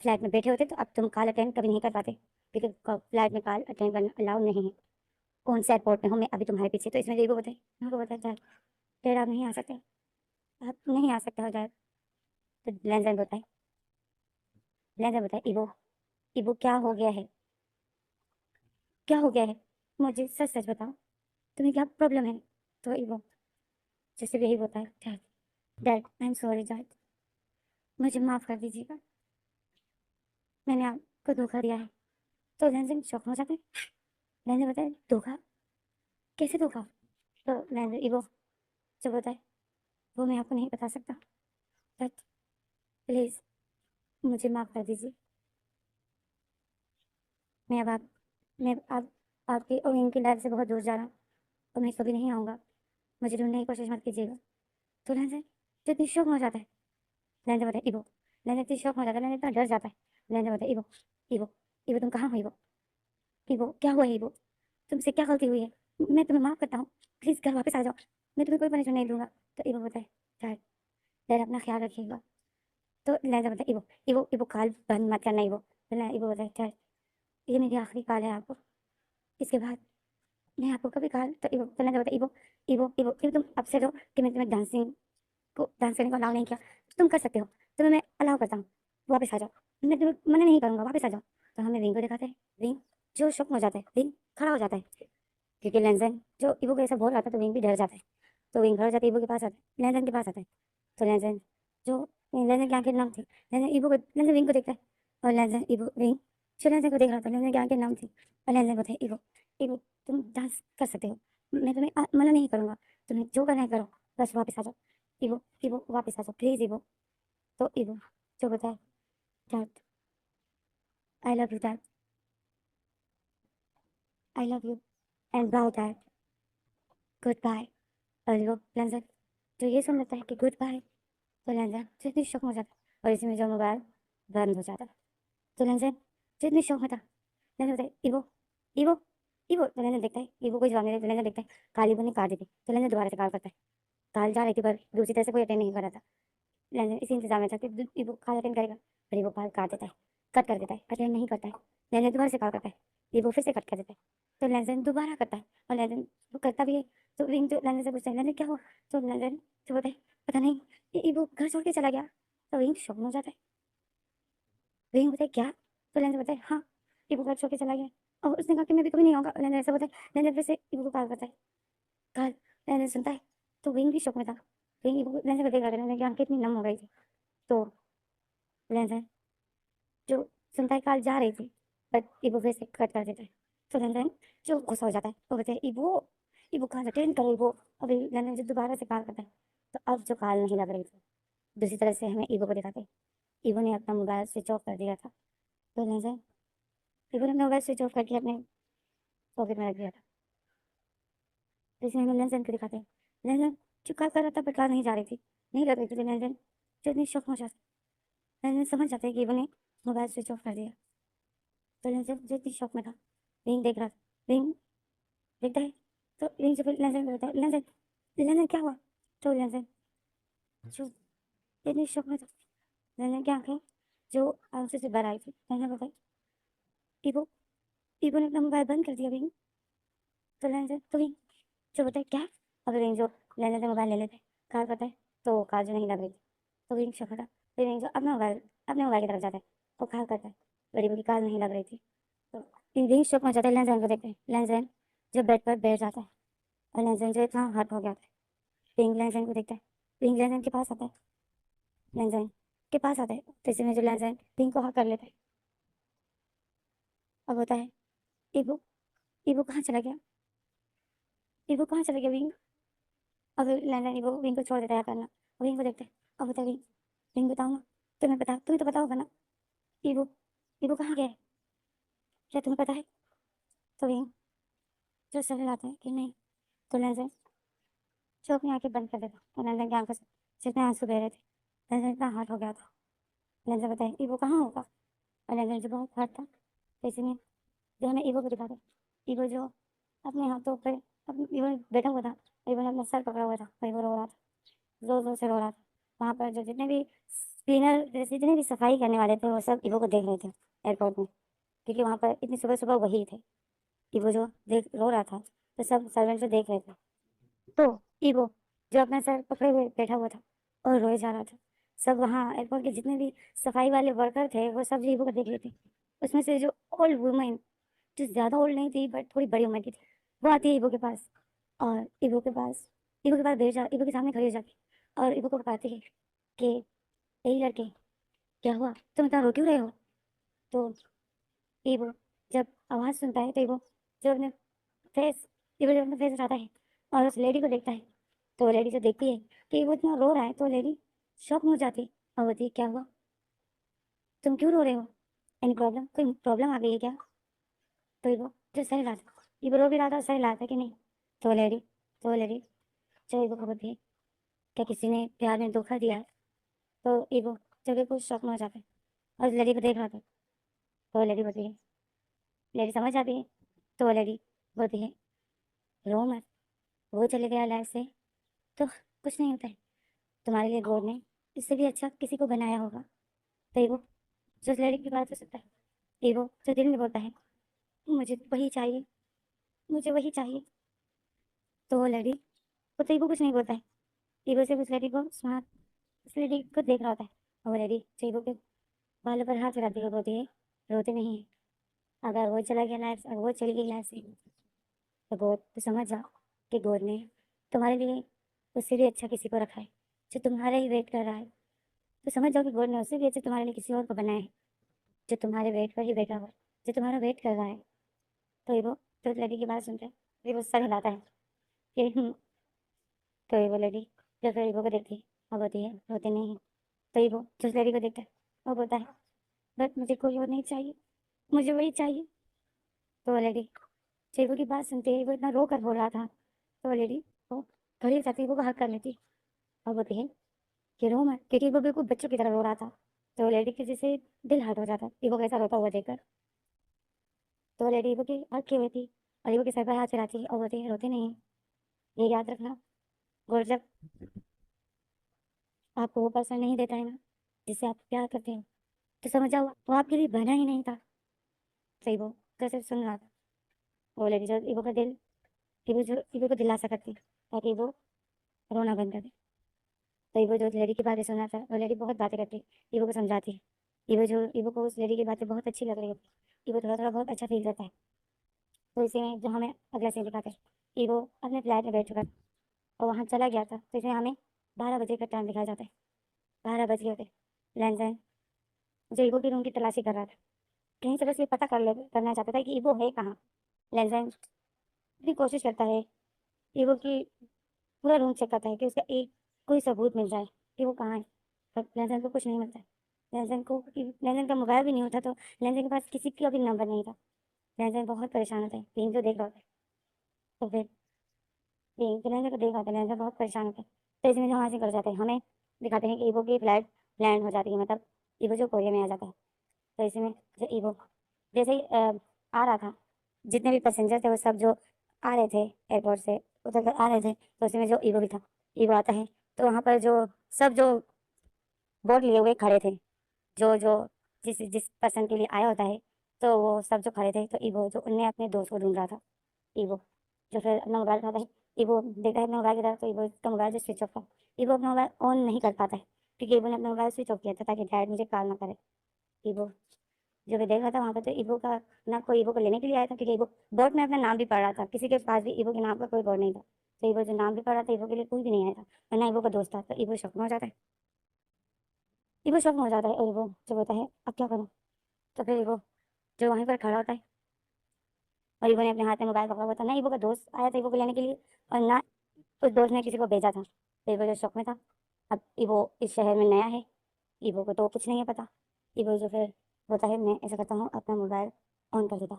फ्लैट में बैठे होते तो अब तुम कॉल अटेंड कभी नहीं कर पाते, क्योंकि फ्लैट में कॉल अटेंड करना अलाउड नहीं है। कौन से एयरपोर्ट में हूँ मैं अभी तुम्हारे पीछे? तो इसमें ईगो बताए, ईगो बताए डैड, डैड आप नहीं आ सकते, आप नहीं आ सकते हो डैड। तो लेंसर बताए ईगो, ईगो क्या हो गया है, क्या हो गया है, मुझे सच सच बताओ, तुम्हें क्या प्रॉब्लम है? तो ईगो जैसे भी यही होता है dad, dad I am sorry dad, मुझे माफ कर दीजिएगा, मैंने आपको धोखा दिया है। तो लेंसर शौक हो जाते हैं। लेंसर बताए धोखा, कैसे धोखा? तो लेंसर ईगो जो होता है वो मैं आपको नहीं बता सकता, बट प्लीज मुझे माफ कर दीजिए। मैं अब आप मैं अब आपकी और इनकी लाइफ से बहुत दूर जा रहा हूँ और मैं कभी नहीं आऊँगा, मुझे ढूंढने की कोशिश मत कीजिएगा। तो लेंसर तो इतनी शौक हो जाता है। लेंसर बताए ईगो, लेंसर इतनी शौक हो जाता है, लेंसर इतना डर जाता है। लेंसर बताए ईगो, ईगो, ईगो तुम कहाँ हो ईगो? ईगो क्या हुआ ईगो? तुमसे क्या गलती हुई है? मैं तुम्हें माफ करता हूँ, प्लीज घर वापस आ जाओ, मैं तुम्हें कोई पनिशमेंट नहीं दूंगा। तो ईगो बताए डैड, डैड अपना ख्याल रखिएगा। तो लेंसर बताए ईगो, ईगो ईगो कॉल बंद मत करना ईगो। तो ईगो बताए डैड, ये मेरी आखिरी कॉल है आपको, इसके बाद मैं आपको कभी कॉल। तो ईगो तो लेंसर बताए ईगो, ईगो ईगो ईगो तुम अपसेट हो कि मैं तुम्हें डांस करने को अलाउ नहीं किया, तो तुम कर सकते हो, तुम्हें मैं अलाउ करता हूँ, वापस आ जाओ, मैं तुम्हें मना नहीं करूंगा, वापस आ जाओ। तो हमें विंग को दिखाते हैं, विंग जो शॉक हो जाता है, विंग खड़ा हो जाता है, क्योंकि लेंसन जो ईवो को ऐसा बोल रहा था तो विंग भी डर जाता है। तो विंग खड़ा हो जाता है, ईवो के पास आता है, लेंसन के पास आता है। तो लेंसन जो लेंसन की आंखें नम थी, लेंसन विंग को देखता है और लेंसन ईवो विंग जो लेंसन को देख रहा था, लेंसन की आंखें नम थी और लेंसन को थे ईवो, ईवो तुम डांस कर सकते हो, मैं तुम्हें मना नहीं करूंगा, तुम्हें जो करना है करो, बस वापस आ जाओ। ईवो ईवो वापस आ जाओ प्लीज ईवो। तो ईवो जो बताए dad, I love you dad, I love you and bye dad, good bye. और वो लेंसन जो ये सुन लेता है कि गुड बाय, तो लेंसन जितनी शौक हो जाता और इसी में जो मोबाइल बंद हो जाता। तो लेंसन जितनी शौक होता, लेंसन होता है ईवो, ईवो, ईवो। तो लेंसन देखता है ईवो कोई जवाब नहीं देता, तो लेंसन देखता है काल ईवो ने काट दी थी। तो लेंसन दोबारा से कॉल करता है, काल जा रही थी पर दूसरी तरह से कोई अटेंड नहीं कर रहा था। लेंसन इसी इंतजार में था कि ईवो कॉल अटेंड करेगा, पर ईवो कॉल काट देता है, कट कर देता है, अटेंड नहीं करता है। लेंसन दोबारा से कॉल करता है, ईवो फिर से कट कर देता है। तो लेंसन दोबारा करता है और लेंसन वो करता भी है। तो रिंग जो लेंसन से पूछता है लेंसन क्या हुआ? तो लेंसन जो बोलता है पता नहीं, ये ईवो घर छोड़ के चला गया। तो रिंग शॉक में हो जाता है, रिंग बताए क्या? तो लेंसन बताए हाँ, ईवो घर छोड़ के चला गया और उसने कहा कि मैं भी कभी नहीं आऊंगा। लेंसन ऐसा बताए, लेंसन फिर से ईवो को कॉल करता है, कॉल लेंसन सुनता है। तो रिंग भी शॉक में था, रिंग ईवो लेंसन को देख रहा था, लेंसन की आंखें इतनी नम हो गई थी। तो लेंसन जो सुनता है कॉल जा रही थी, बट ईवो फिर से कट कर देता है। तो लेंसन जो गुस्सा हो जाता है वो कहते हैं ईवो, ईवो कॉल अटेंड करो ईवो। अभी लेंसन जो दोबारा से कॉल करता है, तो अब जो कॉल नहीं लग रही थी, दूसरी तरह से हमें ईवो को दिखाते हैं, ईवो ने अपना मोबाइल स्विच ऑफ कर दिया था। तो लेंसन ईवो ने अपना मोबाइल स्विच ऑफ करके अपने पॉकेट में रख दिया था। तो इसमें हमें लेंसन को दिखाते हैं, लेंसन जो कॉल कर रहा था पर कॉल नहीं जा रही थी, नहीं लग रही थी। तो लेंसन जो इतनी शौक हो जाता लैंजन समझ जाता है कि ईवो ने मोबाइल स्विच ऑफ कर दिया। तो लैंजन जो इतनी शॉक में था, विंग देख रहा था। विंग देखता है तो विंग से फिर लैंजन को बोलता है, लैंजन लैंजन क्या हुआ? तो लैंजन जो इतनी शॉक में था, लैंजन की आंखें जो आंसू से भर आई थी, लैंजन बोलता है, ईवो ईवो ने अपना मोबाइल बंद कर दिया विंग। तो लैंजन तो विंग जो बोलता है क्या? अब विंग जो लैंजन से मोबाइल ले लेते हैं, कॉल करता है तो कॉल जो नहीं लग रही थी। तो विंग शॉक होता, फिर विंग जो अपने मोबाइल की तरफ जाता है, वो कॉल करता है, बड़ी बड़ी कॉल नहीं लग रही थी। तो विंग शॉक में जाता है, लैंजन को देखते हैं। लैंजन जो बेड पर बैठ जाता है और लैंजन जो इतना हर्ट हो गया था, विंग लैंजन को देखता है। विंग लैंजन के पास आता है, लैंजन के पास आता है, तो इसी में जो लैंजन विंग को हक कर लेता है। अब होता है, ईवो ईवो कहाँ चला गया? ईवो कहाँ चला गया विंग? अब लैंडन ईवो विंग को छोड़ देता है करना, और विंग को देखते हैं। अब बता विंग, विंग बताओ ना, तुम्हें तो पता होगा ना, ईवो ईवो कहाँ गया है? क्या तुम्हें पता है? तो विंग जो सर हिलाता है कि नहीं। तो लैंडन जो अपनी आंखें बंद कर देता, और लैंडन की आंखों से जितने आंसू बह रहे थे, लैंडन इतना हार्ट हो गया था। लैंडन बताए ईवो कहाँ होगा? और लैंडन जो बहुत हार्ट था, तो इसीलिए जो हमें ईवो को दिखाते, ईवो जो अपने हाथों पे ईवो बैठा हुआ था, ईवो ने अपना सर पकड़ा हुआ था, ईवो रो रहा था, जोर जोर से रो रहा था। वहां पर जो जितने भी क्लीनर जितने भी सफाई करने वाले थे, वो सब ईवो को देख रहे थे एयरपोर्ट में, क्योंकि वहां पर इतनी सुबह सुबह वही थे। ईवो जो देख रो रहा था, तो सब सर्वेंट जो देख रहे थे। तो ईवो जो अपना सर पकड़े हुए बैठा हुआ था और रोए जा रहा था, सब वहाँ एयरपोर्ट के जितने भी सफाई वाले वर्कर थे, वो सब ईवो को देख रहे थे। उसमें से जो ओल्ड वुमेन, जो ज्यादा ओल्ड नहीं थी बट थोड़ी बड़ी उम्र की थी, वो आती है ईवो के पास, और ईवो के पास ईवो के सामने खड़ी हो जाती, और ईवो को बताती है कि यही लड़के, क्या हुआ, तुम इतना रो क्यों रहे हो? तो ईवो जब आवाज सुनता है, तो ईवो जो अपने फेस ईवो जब अपना फेस उठाता है और उस लेडी को देखता है, तो लेडी जो देखती है कि ईवो इतना रो रहा है, तो लेडी शॉक में हो जाती है और बोलती है, क्या हुआ, तुम क्यों रो रहे हो? एनी प्रॉब्लम, कोई प्रॉब्लम आ गई है क्या? तो ईवो जो सही बात है, ईवो रो भी रहा था, सही बात है कि नहीं। तो लेडी जो ईवो को बोलती है, क्या किसी ने प्यार में धोखा दिया है? तो ईवो जब बिल्कुल शॉक में हो जाता है और उस लेडी को देख रहा था, तो लेडी बोलती है, लेडी समझ जाती है, तो लेडी बोलती है, रो मत, वो चले गया लाइफ से तो कुछ नहीं होता है, तुम्हारे लिए गॉड ने इससे भी अच्छा किसी को बनाया होगा। तो ईवो जो उस लेडी की बात हो सकता है, ईवो जो दिल में बोलता है, मुझे वही चाहिए, मुझे वही चाहिए। तो वो लेडी, वो तो ईवो कुछ नहीं बोलता है, ईवो सिर्फ उस लेडी को स्मार्ट, उस लेडी को देख रहा होता है, और वो लेडी जो ईवो के बालों पर हाथ चलाती है, बोलती है, रोते नहीं है, अगर वो चला गया लाइफ, अगर वो चली गई लाइफ से, तो गॉड, तो समझ जाओ कि गॉड ने तुम्हारे लिए उससे भी अच्छा किसी को रखा है, जो तुम्हारा ही वेट कर रहा है। तो समझ जाओ कि गॉड ने उससे भी अच्छा तुम्हारे लिए किसी और को बनाया है, जो तुम्हारे वेट पर ही बैठा हुआ है, जो तुम्हारा वेट कर रहा है। तो वो तो लड़की की बात सुनते हैं, वो सर हिलाता है कि तो वो लड़ी जो फिर ईवो को देखती है और बोलती है, रोते नहीं है। तो ईवो जो उस लड़ी को देखता है, वो बोलता है, बट मुझे कोई और नहीं चाहिए, मुझे वही चाहिए। तो वो लड़ी चीकू की बात सुनते ही वो इतना रो कर बोल रहा था, तो वो लेडी वो खड़ी हो जाती है, वो हक कर लेती और बोलती है कि रो मत, क्योंकि वो बिल्कुल बच्चों की तरह रो रहा था। तो वो लेडी के जैसे दिल हर्ट हो जाता ईवो कैसा रोता हुआ देखकर। तो वो लेडी ईवो की हक की हुई थी और ईवो के सर पर हाथ चलाती है और बोलती है, रोते नहीं, ये याद रखना, और जब आपको वो पर्सन नहीं देता है ना जिससे आप प्यार करते हो, तो समझ जाओ वो आपके लिए बना ही नहीं था। सही वो कैसे सुन रहा था, वो लेडी जो ईवो का दिल, ईवो को दिलासा करती ताकि वो रोना बंद कर दे। तो ईवो जो लेडी की बातें सुना था, वो लेडी बहुत बातें करती, ईवो को समझाती है। ईवो को उस लेडी की बातें बहुत अच्छी लग रही होती, ईवो थोड़ा थोड़ा बहुत अच्छा फील करता है। तो इसी में जो हमें अगला सीन दिखाते हैं, ईवो अपने फ्लैट में बैठ चुका था और वहाँ चला गया था, तो इसमें हमें 12 बजे का टाइम दिखाया जाता है। 12 बज गए थे। लैंडलाइन जो ईवो की रूम की तलाशी कर रहा था, कहीं से बस ये पता करना चाहता था कि ईवो है कहाँ। लैंडलाइन इतनी कोशिश करता है, ईवो की पूरा रूम चेक करता है कि उसका एक कोई सबूत मिल जाए कि वो कहाँ है, पर लैंडलाइन को कुछ नहीं मिलता है। लैंडलाइन का मोबाइल भी नहीं होता, तो लैंडलाइन के पास किसी का भी नंबर नहीं था। लैंडलाइन बहुत परेशान होता है, पिंक जो देख रहा होता है, तो फिर पिंक लैंडलाइन को देख रहा होता है, लैंडलाइन बहुत परेशान होता है। तो इसमें जो वहाँ से कर जाते हैं, हमें दिखाते हैं कि ईवो की फ्लाइट लैंड हो जाती है, मतलब ईवो जो कोरिया में आ जाता है। तो इसमें जो ईवो जैसे ही आ रहा था, जितने भी पैसेंजर थे वो सब जो आ रहे थे एयरपोर्ट से उतर कर आ रहे थे, तो उसमें जो ईवो भी था। ईवो आता है तो वहाँ पर जो सब जो बोर्ड लिए हुए खड़े थे, जो जो जिस जिस पर्सन के लिए आया होता है, तो वो सब जो खड़े थे, तो ईवो जो उनने अपने दोस्त को ढूंढ रहा था। ईवो जो फिर अपना मोबाइल उठाता है, ईवो देखता है अपने मोबाइल की तरफ, तो ईवो का मोबाइल जो स्विच ऑफ था। ईवो अपना मोबाइल ऑन नहीं कर पाता है क्योंकि ईवो ने अपना मोबाइल स्विच ऑफ किया था ताकि डैड मुझे कॉल ना करे। ईवो जो भी देख रहा था वहाँ पे, तो ईवो का ना कोई ईवो को लेने के लिए आया था क्योंकि ईवो बोर्ड में अपना नाम भी पढ़ रहा था, किसी के पास भी ईवो के नाम का कोई बोर्ड नहीं था। तो ईवो जो नाम भी पढ़ रहा था, ईवो के लिए कोई भी नहीं आया था और ना ईवो का दोस्त था। तो ईवो शॉक में हो जाता है। ईवो शॉक में हो जाता है और ईवो जो होता है अब क्या करूँ। तो फिर ईवो जो वहीं पर खड़ा होता है और ईवो ने अपने हाथ में मोबाइल पकड़ा हुआ था, ना ईवो का दोस्त आया था ईवो को लेने के लिए और ना उस दोस्त ने किसी को भेजा था। तो ईवो जो शौक में था, अब ईवो इस शहर में नया है, ईवो को तो कुछ नहीं है पता। ईवो जो फिर होता है, मैं ऐसा करता हूँ अपना मोबाइल ऑन कर देता,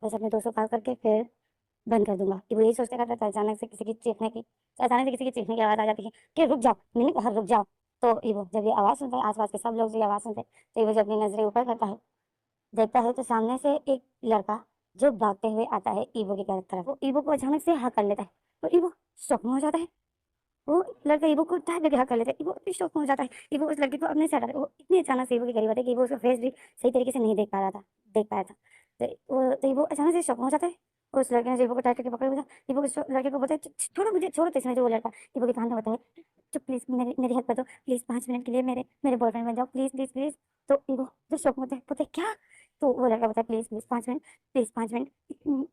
बस अपने दोस्त को कॉल करके फिर बंद कर दूंगा। ईवो यही सोचते रहता था, अचानक से किसी की चीखने की, तो अचानक से किसी की चीखने की आवाज़ आ जाती है कि रुक जाओ, मैंने कहा रुक जाओ। तो ईवो जब ये आवाज़ सुनता है, आसपास के सब लोग जो ये आवाज़ सुनते हैं, तो ईवो जब अपनी नजरें ऊपर करता है, देखता है तो सामने से एक लड़का जो भागते हुए आता है ईवो की तरफ। वो ईवो को अचानक से हक कर लेता है, तो ईवो शॉक में हो जाता है। वो लड़का ईवो को टाइप करके हक कर लेता है। ईवो इतनी शॉक में हो जाता है, ईवो उस लड़के को अपने से हटा देता है। वो इतने अचानक से ईवो के करीब आता है कि ईवो उसका फेस भी सही तरीके से नहीं देख पाया था। तो ईवो अचानक से शॉक में हो जाता है। और उस लड़के ने जो ईवो को टाइप करके पकड़ा हुआ था, ईवो को लड़के को बोलता है छोड़ो मुझे, छोड़ो। तो इसमें जो वो लड़का ईवो के कान में होता है, चुप प्लीज, मेरी हेल्प कर दो प्लीज, 5 मिनट के लिए मेरे मेरे बॉयफ्रेंड बन जाओ प्लीज प्लीज प्लीज। तो ईवो जो शॉक में होता है, बोलता है क्या। तो वो लड़का बोलता है please please 5 minute, please 5 minute,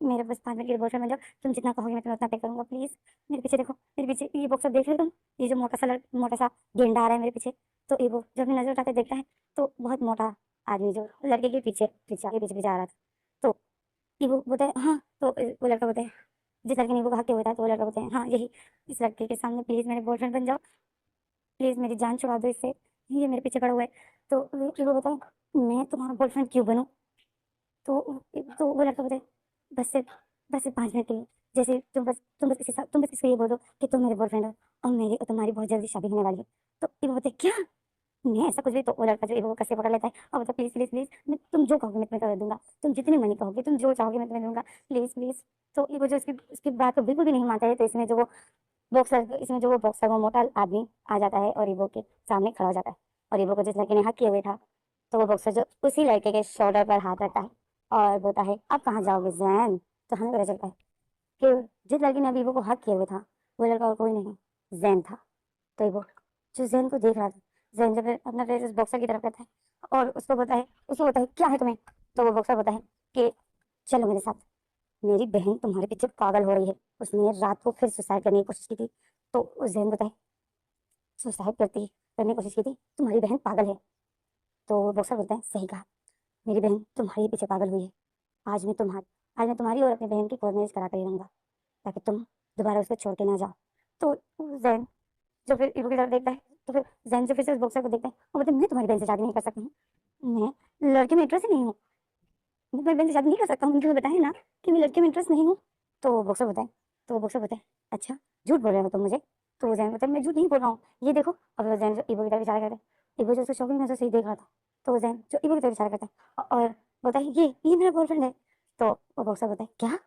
मेरे बस 5 मिनट के लिए बॉयफ्रेंड बन जाओ, तुम जितना कहोगे मैं तुम्हें उतना पे करूंगा प्लीज। मेरे पीछे देखो, मेरे पीछे ये बॉक्स देख रहे हो तुम, ये जो मोटा सा गेंडा आ रहा है मेरे पीछे। तो ईवो जब अपनी नजर उठाते देखता है तो बहुत मोटा आदमी जो लड़के के पीछे पीछे पीछे पीछे आ रहा था। तो ईवो बोलता है हाँ। तो वो लड़का बोलता है, जिस लड़के ने ईवो को हक किया हुआ था, तो वो लड़का बोलता है हाँ यही, इस लड़के के सामने प्लीज मेरे बॉयफ्रेंड बन जाओ, प्लीज मेरी जान छुड़ा दो इससे, ये मेरे पीछे पड़ा हुआ है। तो ईवो बोलता है मैं तुम्हारा बॉयफ्रेंड क्यों बनूं। तो वो लड़का बोलता है बस सिर्फ 5 मिनट के लिए, जैसे तुम बस इसको ये बोल दो कि तुम मेरे बॉयफ्रेंड हो और मेरी और तुम्हारी बहुत जल्दी शादी होने वाली है। तो ईवो बोलते हैं क्या, मैं ऐसा कुछ भी। तो वो लड़का जो ईवो को कसे पकड़ लेता है और बोलता है प्लीज प्लीज प्लीज, मैं तुम जो कहोगे मैं तुम्हें कर दूंगा, तुम जितनी मनी कहोगे, तुम जो चाहोगे मैं तुम्हें दूंगा, प्लीज प्लीज। तो ईवो जो उसकी उसकी बात को बिल्कुल भी नहीं मानता है। तो इसमें जो वो बॉक्सर वो मोटा आदमी आ जाता है और ईवो के सामने खड़ा हो जाता है। और ईवो को जिस लड़के ने हक किए हुए था, तो वो बॉक्सर जो उसी लड़के के शोल्डर पर हाथ रखता है और बोलता है अब कहाँ जाओगे जैन। तो हमें पता चलता है कि जिस लड़के ने अभी ईवो को हक किए हुए था, वो लड़का और कोई नहीं, जैन था। तो ईवो जो जैन को देख रहा था, जैन जब अपना फेस उस बॉक्सर की तरफ करता है और उसको बोलता है क्या है तुम्हें। तो वो बॉक्सर बोलता है कि चलो मेरे साथ, मेरी बहन तुम्हारे पीछे पागल हो रही है, उसने रात को फिर सुसाइड करने की कोशिश की थी। तो उस जैन बताए सुसाइड करने की कोशिश की थी, तुम्हारी बहन पागल है। तो वो बॉक्सर बोलता है सही कहा, मेरी बहन तुम्हारे पीछे पागल हुई है। आज मैं तुम्हारी और अपनी बहन की कोर्ट मैरिज करा कर ही रहूंगा ताकि तुम दोबारा उसको छोड़ के ना जाओ। तो जैन जो फिर ईवो की तरफ देखता है, तो फिर जैन जो फिर से उस बॉक्सर को देखता है और बोलता है मैं तुम्हारी बहन से शादी नहीं कर सकता हूँ, मैं लड़के में इंटरेस्ट ही नहीं हूँ, मैं तुम्हारी बहन से शादी नहीं कर सकता हूँ, मुझे बताया ना कि मैं लड़के में इंटरेस्ट नहीं हूँ। तो वो बॉक्सर बताए तो वो बॉक्सर बताए अच्छा झूठ बोल रहे हो तुम मुझे। तो वो जैन बताए मैं झूठ नहीं बोल रहा हूँ, ये देखो। अब वो जैन जो ईवो की तरफ इशारा करता है, ईवो जो उसको शौकीन नजर से ही देख रहा था, तो वो जैन जो ईवो की तरफ इशारा करता है और बोलता है ये मेरा बॉयफ्रेंड है। तो वो बॉक्सर बताए क्या।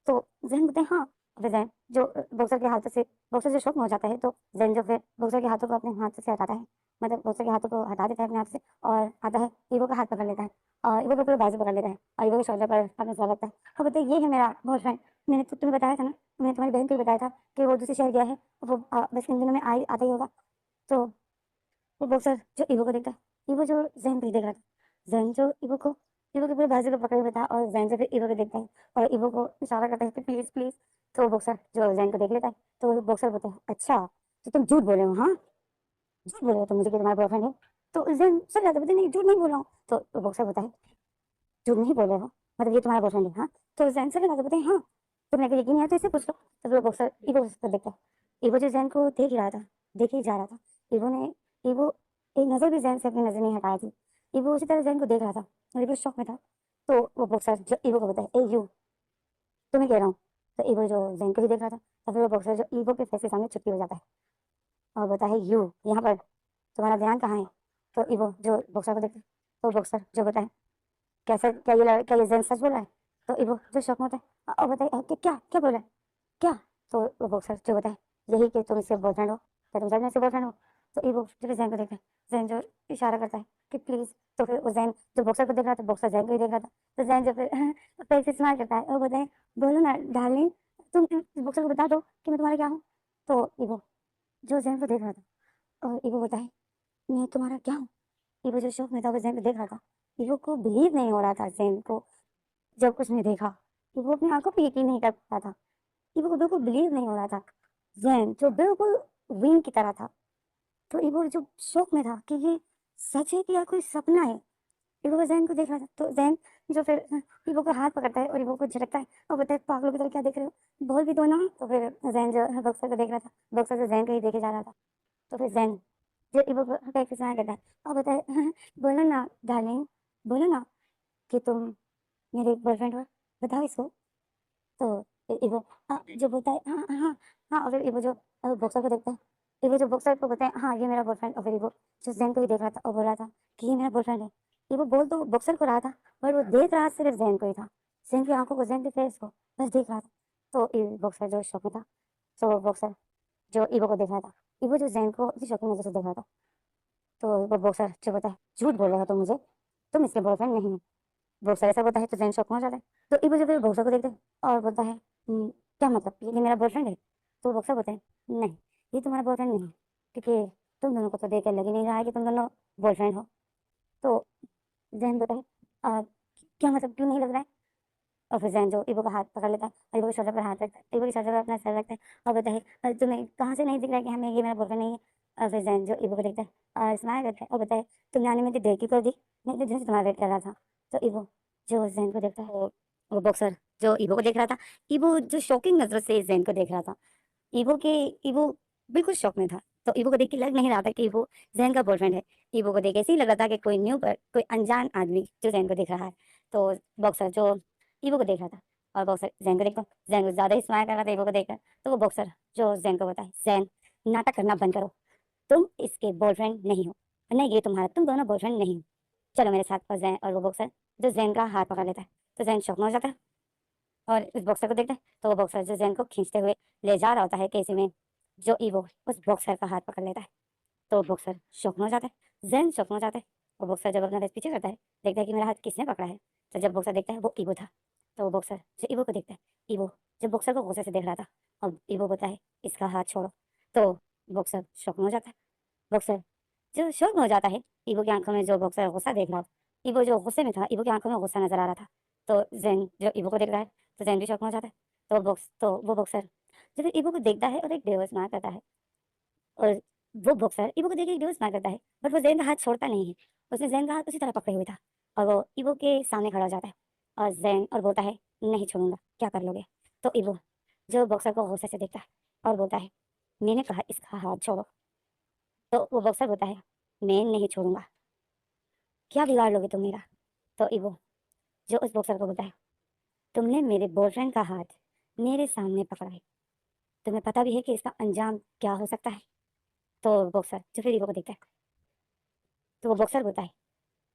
तो जैन बोलते हैं हाँ। फिर जैन जो बॉक्सर जो शौक में हो जाता है, तो जैन जो फिर बॉक्सर के हाथों को अपने हाथ से हटाता है, मतलब बॉक्सर के हाथों को हटा देता है अपने हाथ से और आता है ईवो का हाथ पकड़ लेता है और ईवो को पूरे बाजू पकड़ लेता है और ईवो के शोल्डर पर अपना सर रखता है और बोलते हैं ये है मेरा बॉयफ्रेंड, मैंने तुम्हें बताया था ना, मैंने तुम्हारी बहन को भी बताया था कि वो दूसरे शहर गया है, वो बस इन दिनों में आता ही होगा। तो वो बॉक्सर जो ईवो को देखता है, ईवो जो जैन को ही देख रहा था, जैन जो ईवो के पूरे बाजू को पकड़े हुए था और जैन से फिर ईवो को देखता है और ईवो को इशारा करता है कि प्लीज प्लीज। तो वो बॉक्सर जो जैन को देख लेता है, तो वो बॉक्सर बोलता है अच्छा तो तुम झूठ बोले हो, हाँ झूठ बोले हो तुम मुझे कि तुम्हारा बॉयफ्रेंड है। तो जैन सब जाते बोलते नहीं झूठ नहीं बोल रहा हूँ। तो वो बॉक्सर बोलता है झूठ नहीं बोल रहे हो, मतलब ये तुम्हारा बॉयफ्रेंड है हाँ। तो जैन सब जाते बोलते हैं हाँ, तुम्हें अगर यकीन नहीं आता तो इससे पूछ लो। तो फिर वो बॉक्सर ईवो को देखता है, ईवो जो जैन को देख ही रहा था, देख ही जा रहा था। ईवो ने ईवो एक नजर भी जैन से अपनी नजर नहीं हटाई थी, ईवो उसी तरह जैन को देख रहा था और ईवो शॉक में था। तो वो बॉक्सर जो ईवो को बताया ए यू, तुम्हें कह रहा हूँ। तो ईवो जो जैन को ही देख रहा था, तो फिर वो बॉक्सर जो ईवो के फेस के सामने चुप्पी हो जाता है और बोलता है यू यहाँ पर, तुम्हारा ध्यान कहाँ है। तो इवो जो बॉक्सर को देखता है, तो बॉक्सर जो बताए कैसे, क्या ये जेन सच बोल रहा है? तो इवो जो शौक में होता है और बताए कि क्या क्या बोला है क्या? तो वो बॉक्सर जो बताए यही कि तुम इसके बॉयफ्रेंड हो, क्या तुम सच में इसके बॉयफ्रेंड हो? तो इवो जो फिर जैन को देखता है, जैन जो इशारा करता है कि प्लीज। तो फिर वो जैन जो बॉक्सर को देख रहा था, बॉक्सर जैन को ही देख रहा था, तो जैन जो फिर पैर से स्माइल करता है और बताए बोलो ना डार्लिंग, तुम बॉक्सर को बता दो कि मैं तुम्हारा क्या हूँ। तो इवो जो जैन को देख रहा था और इवो बताए मैं तुम्हारा क्या हूँ। इवो जो शौक में था वो जैन को देख रहा था। इवो को बिलीव नहीं हो रहा था जैन को जब उसने देखा। इवो अपनी आंखों पे यकीन नहीं कर पा था। इवो को बिल्कुल बिलीव नहीं हो रहा था। जैन जो बिल्कुल विंग की तरह था, तो इवो जो शौक में था कि ये सच है कि या कोई सपना है। इवो को जैन को देख रहा था, तो जैन जो फिर इवो का हाथ पकड़ता है और इवो को झटकता है और बोलता है पागलों की तरह क्या देख रहे हो, बोल भी दो ना। तो फिर जैन जो बक्सर को देख रहा था, बक्सर जो जैन को ही देखे जा रहा था, तो फिर जैन जो इवो को पैर से स्माइल करता है और बोलता है बोलो ना डार्लिंग, बोलो ना कि तुम मेरे बॉयफ्रेंड हो, बताओ इसको। तो इवो जो बोलता है हाँ हाँ हाँ, और फिर इवो जो बॉक्सर को देखता है, इवो जो बॉक्सर को बोलता है हाँ ये मेरा बॉयफ्रेंड, और फिर इवो जो जैन को ही देख रहा था और बोल रहा था कि ये मेरा बॉयफ्रेंड है। इवो बोल तो बॉक्सर को रहा था, पर वो देख रहा सिर्फ जैन को ही था, जैन की आंखों को, जैन के फेस को बस देख रहा था। तो बॉक्सर जो शौक में था, तो बॉक्सर जो इवो को देख रहा था, इवो जो जैन को इसी शौक में नजर से देख रहा था। तो वो बॉक्सर जो बोलता है झूठ बोल रहा है तो मुझे, तुम इसके बॉयफ्रेंड नहीं हो। बॉक्सर ऐसा बोलता है तो जैन शौक में हो जाता है। तो इवो जो फिर बॉक्सर को देखता है और बोलता है क्या मतलब ये मेरा बॉयफ्रेंड है? तो बॉक्सर बोलता है नहीं, ये तुम्हारा बॉयफ्रेंड नहीं है, क्योंकि तुम दोनों को तो देख कर लग ही नहीं रहा है कि तुम दोनों बॉयफ्रेंड हो। तो जैन बोलता है "आ, क्या मतलब क्यों नहीं लग रहा है?" और फिर जैन जो इवो का हाथ पकड़ लेता है और इवो की शोल्डर पर हाथ रखता है, इवो की शोल्डर पर अपना सर रखता है और बोलता है तुम्हें कहाँ से नहीं दिख रहा है कि हमें ये मेरा बॉयफ्रेंड नहीं है?" और फिर जैन जो इवो को देखता है और स्माइल करता है और बताए तुमने आने में इतनी देर क्यों कर दी, मैं इतने दिन से तुम्हारा वेट कर रहा था। तो इवो जो जैन को देखता है, वो बॉक्सर जो इवो को देख रहा था, इवो जो शॉकिंग नजरों से जैन को देख रहा था। इवो के इवो बिल्कुल शॉक में था। तो इवो को देख के लग नहीं रहा था कि इवो जैन का बॉयफ्रेंड है। इवो को देख ऐसे ही लग रहा था कि कोई न्यू पर कोई अनजान आदमी जो जैन को देख रहा है। तो बॉक्सर जो इवो को देख रहा था और बॉक्सर जैन को देखता, जैन को ज्यादा ही स्माइल कर रहा था इवो को देखकर। तो वो बॉक्सर जो जैन को बताए जैन नाटक करना बंद करो, तुम इसके बॉयफ्रेंड नहीं हो, नहीं ये तुम्हारा, तुम दोनों बॉयफ्रेंड नहीं हो, चलो मेरे साथ। और जैन और वो बॉक्सर जो जैन का हाथ पकड़ लेता है, तो जैन शॉक में हो जाता है और इस बॉक्सर को देखता है। तो वो बॉक्सर जो जैन को खींचते हुए ले जा रहा होता है केसी में, जो इवो उस बॉक्सर का हाथ पकड़ लेता है। तो बॉक्सर शौक में हो जाता है, जैन शौक में हो जाता है। वो बॉक्सर जब अपना फेस पीछे करता है, देखता है कि मेरा हाथ किसने पकड़ा है। तो जब बॉक्सर देखता है वो इवो था। तो वो बॉक्सर जो इवो को देखता है, इवो जब बॉक्सर को गुस्से से देख रहा था और इवो बोलता है इसका हाथ छोड़ो, तो बॉक्सर शौक में हो जाता है। बॉक्सर जो शौक में हो जाता है, इवो की आंखों में जो बॉक्सर गुस्सा देख रहा था, इवो जो गुस्से में था, इवो की आंखों में गुस्सा नजर आ रहा था। तो जैन जो इवो को देख रहा है, तो जैन भी शौक में हो जाता है। तो वो बॉक्सर जो फिर इवो को देखता है और एक बेहोश मार करता है। और वो बॉक्सर इवो को देख के एकदम स्माइल करता है, बट वो ज़ैन का हाथ छोड़ता नहीं है। उसने ज़ैन का हाथ उसी तरह पकड़े हुए था और वो इवो के सामने खड़ा हो जाता है और ज़ैन और बोलता है नहीं छोड़ूंगा, क्या कर लोगे? तो इवो जो बॉक्सर को गुस्से से देखता है और बोलता है मैंने कहा इसका हाथ छोड़ो। तो वो बॉक्सर बोलता है मैं नहीं छोड़ूंगा, क्या बिगाड़ लोगे तुम मेरा? तो इवो जो उस बॉक्सर को बोलता है तुमने मेरे बॉयफ्रेंड का हाथ मेरे सामने पकड़ा है, तुम्हें पता भी है कि इसका अंजाम क्या हो सकता है? तो बॉक्सर जो फिर इवो को देखता है, तो वो बॉक्सर बोलता है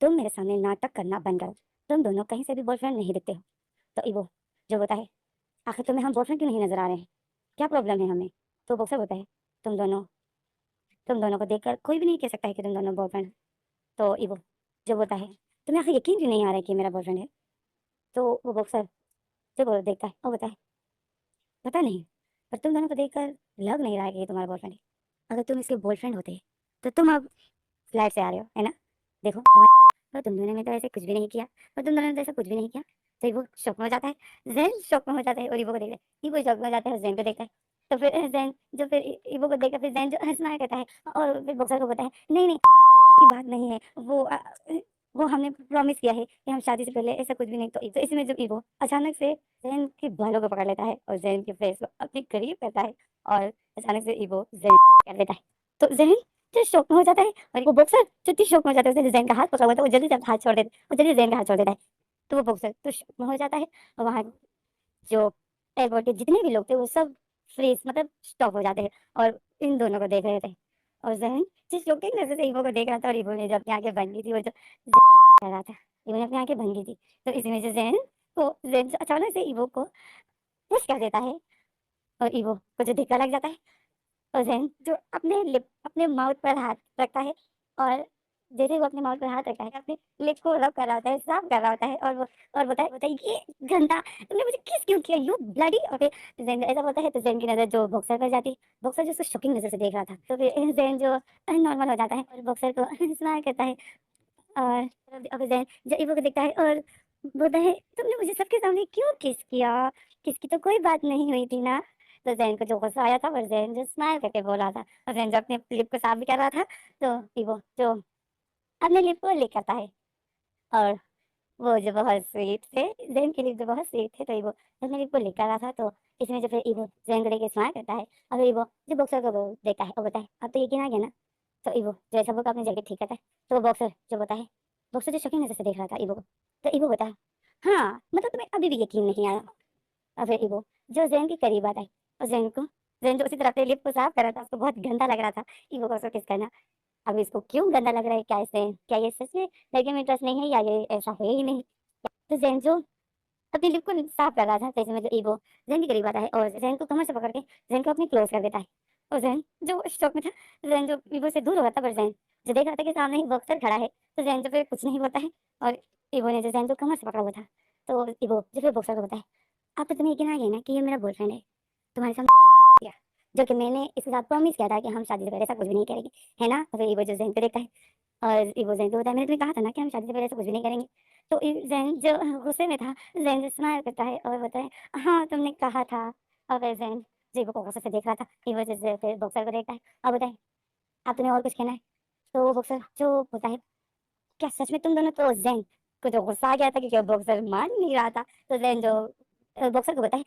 तुम मेरे सामने नाटक करना बंद करो, तुम दोनों कहीं से भी बॉयफ्रेंड नहीं दिखते हो। तो इवो जो बोलता है आखिर तुम्हें हम बॉयफ्रेंड क्यों नहीं नजर आ रहे हैं, क्या प्रॉब्लम है हमें? तो बॉक्सर बोलता है तुम दोनों तुम दोनों को देखकर कोई भी नहीं कह सकता है कि तुम दोनों बॉयफ्रेंड। तो इवो जो बोलता है तुम्हें आखिर यकीन क्यों नहीं आ रहा है कि ये मेरा बॉयफ्रेंड है? तो वो बॉक्सर जो देखता है और बोलता है पता नहीं, पर तुम दोनों को देखकर लग नहीं रहा है कि ये तुम्हारा बॉयफ्रेंड है। अगर तुम इसके बॉयफ्रेंड होते तो तुम अब फ्लैट से आ रहे हो, है ना? देखो तुम्हारे, तो तुम दोनों ने तो ऐसे कुछ भी नहीं किया, और तुम दोनों ने तो ऐसा कुछ भी नहीं किया। तो वो शॉक में हो जाता है, ज़ैन शॉक में हो जाता है और इवो को देखता है, इवो शॉक में हो जाता है और ज़ैन को देखता है। तो फिर ज़ैन जो फिर इवो को देखकर फिर ज़ैन जो स्माइल करता है और फिर बॉक्सर को बताया नहीं नहीं की बात नहीं है, वो हमने प्रॉमिस किया है कि हम शादी से पहले ऐसा कुछ भी नहीं। तो इसमें जब इवो अचानक से ज़ैन के बालों को पकड़ लेता है और ज़ैन के फेस को अपने करीब करता है और अचानक से इवो ज़ैन कर देता है। तो ज़ैन जो शॉक में हो जाता है और वो बॉक्सर जो इतनी शॉक में हो जाता है, उसने ज़ैन का हाथ पकड़ा हुआ था, वो जल्दी से हाथ छोड़ देता है, वो जल्दी ज़ैन का हाथ छोड़ देता है। तो वो बॉक्सर तो शॉक में हो जाता है और वहाँ जो एयरपोर्ट के जितने भी लोग थे वो सब फ्रीज मतलब स्टॉप हो जाते हैं और इन दोनों को देख रहे थे। और ज़हन जिस शौकीन नज़र से ईवो को देख रहा था और ईवो ने जो अपनी आँखें बंद की थी, वो जो कर रहा था, ईवो ने अपनी आँखें बंद की थी। तो इसी में जो ज़हन जो अचानक से ईवो को पुश कर देता है और ईवो को जो धक्का लग जाता है और ज़हन जो अपने माउथ पर हाथ रखता है और जैसे ही वो अपने माउथ पर हाथ रखता है, अपने लिप को रब कर रहा होता है, साफ कर रहा होता है और वो और बोलता है, "ये गंदा, तुमने मुझे किस क्यों किया? यू ब्लडी" और फिर ज़ैन ऐसा बोलता है तो ज़ैन की नज़र जो बॉक्सर पर जाती है। बॉक्सर जो उसको शॉकिंग नज़र से देख रहा था। तो फिर ज़ैन जो नॉर्मल हो जाता है और बॉक्सर को स्माइल करता है और अब ज़ैन जो ईवो को देखता है और बोलता है, "तुमने मुझे सबके सामने क्यों किस किया? किस की तो कोई बात नहीं हुई थी ना?" तो ज़ैन को जो गुस्सा आया था और ज़ैन जो स्माइल करके बोल रहा था और ज़ैन जो अपने लिप को साफ भी कर रहा था, तो ईवो जो अपने लिप को लिक करता है और वो जो बहुत स्वीट थे, ज़ेन के लिप जो बहुत स्वीट थे, तो ईवो अपने लिप को लिक कर रहा था, तो इसमें जो फिर ईवो ज़ेन को देख के स्माइल करता है और ईवो जो बॉक्सर को वो देखता है और बोलता है, "अब तो यकीन आ गया ना?" तो ईवो जैसा वो अपनी जैकेट ठीक करता है, तो वो बॉक्सर जो बोलता है, बॉक्सर जो शौकीन नज़र से देख रहा था ईवो को, तो ईवो बोलता है, "हाँ, मतलब तुम्हें अभी भी यकीन नहीं आया?" और फिर ईवो जो ज़ेन के करीब आता है और ज़ेन जो उसी तरह अपने लिप को साफ कर रहा था, उसको बहुत गंदा लग रहा था ईवो को उसको किस करना। अब इसको क्यों गंदा लग रहा है? क्या ये सच में लड़कियों में इंटरेस्ट नहीं है या ये ऐसा है ही नहीं? तो ज़ेन जो अपनी लिप को साफ कर रहा था, तो इसमें जो ईवो ज़ेन के करीब आता है और ज़ेन को कमर से पकड़ के ज़ेन को अपनी क्लोज़ कर देता है। और ज़ेन जो शॉक में था, ज़ेन जो ईवो से दूर हो रहा था, पर ज़ेन जो देख रहा था कि सामने ही बॉक्सर खड़ा है, तो ज़ेन जो फिर कुछ नहीं बोलता है और ईवो ने जो ज़ेन को कमर से पकड़ा हुआ था, तो ईवो जो फिर बॉक्सर को बोलता है, "अब तो तुम्हें यकीन आ गया ना कि ये मेरा बॉयफ्रेंड है, तुम्हारे सामने किया, जो कि मैंने इसके साथ प्रॉमिस किया था कि हम शादी से पहले ऐसा कुछ भी नहीं करेंगे, है ना?" तो फिर ईवो जो ज़ेन को देखता है और वो ज़ैन को बताया, "मैंने तुम्हें कहा था ना कि हम शादी से पहले ऐसा कुछ भी नहीं करेंगे।" तो ज़ैन जो गुस्से में था, ज़ैन जो स्माइल करता है और बोलता है, "हाँ, तुमने कहा था।" और फिर ज़ैन जीवो को गुस्से से देख रहा था, की वजह से फिर बॉक्सर को देखता है और बोलता है, "अब तुम्हें और कुछ कहना है?" तो वो बॉक्सर जो बोलता है, "क्या सच में तुम दोनों?" तो ज़ैन को जो गुस्सा आ गया था क्योंकि वो बॉक्सर मान नहीं रहा था, तो ज़ैन जो बॉक्सर को बोलता है,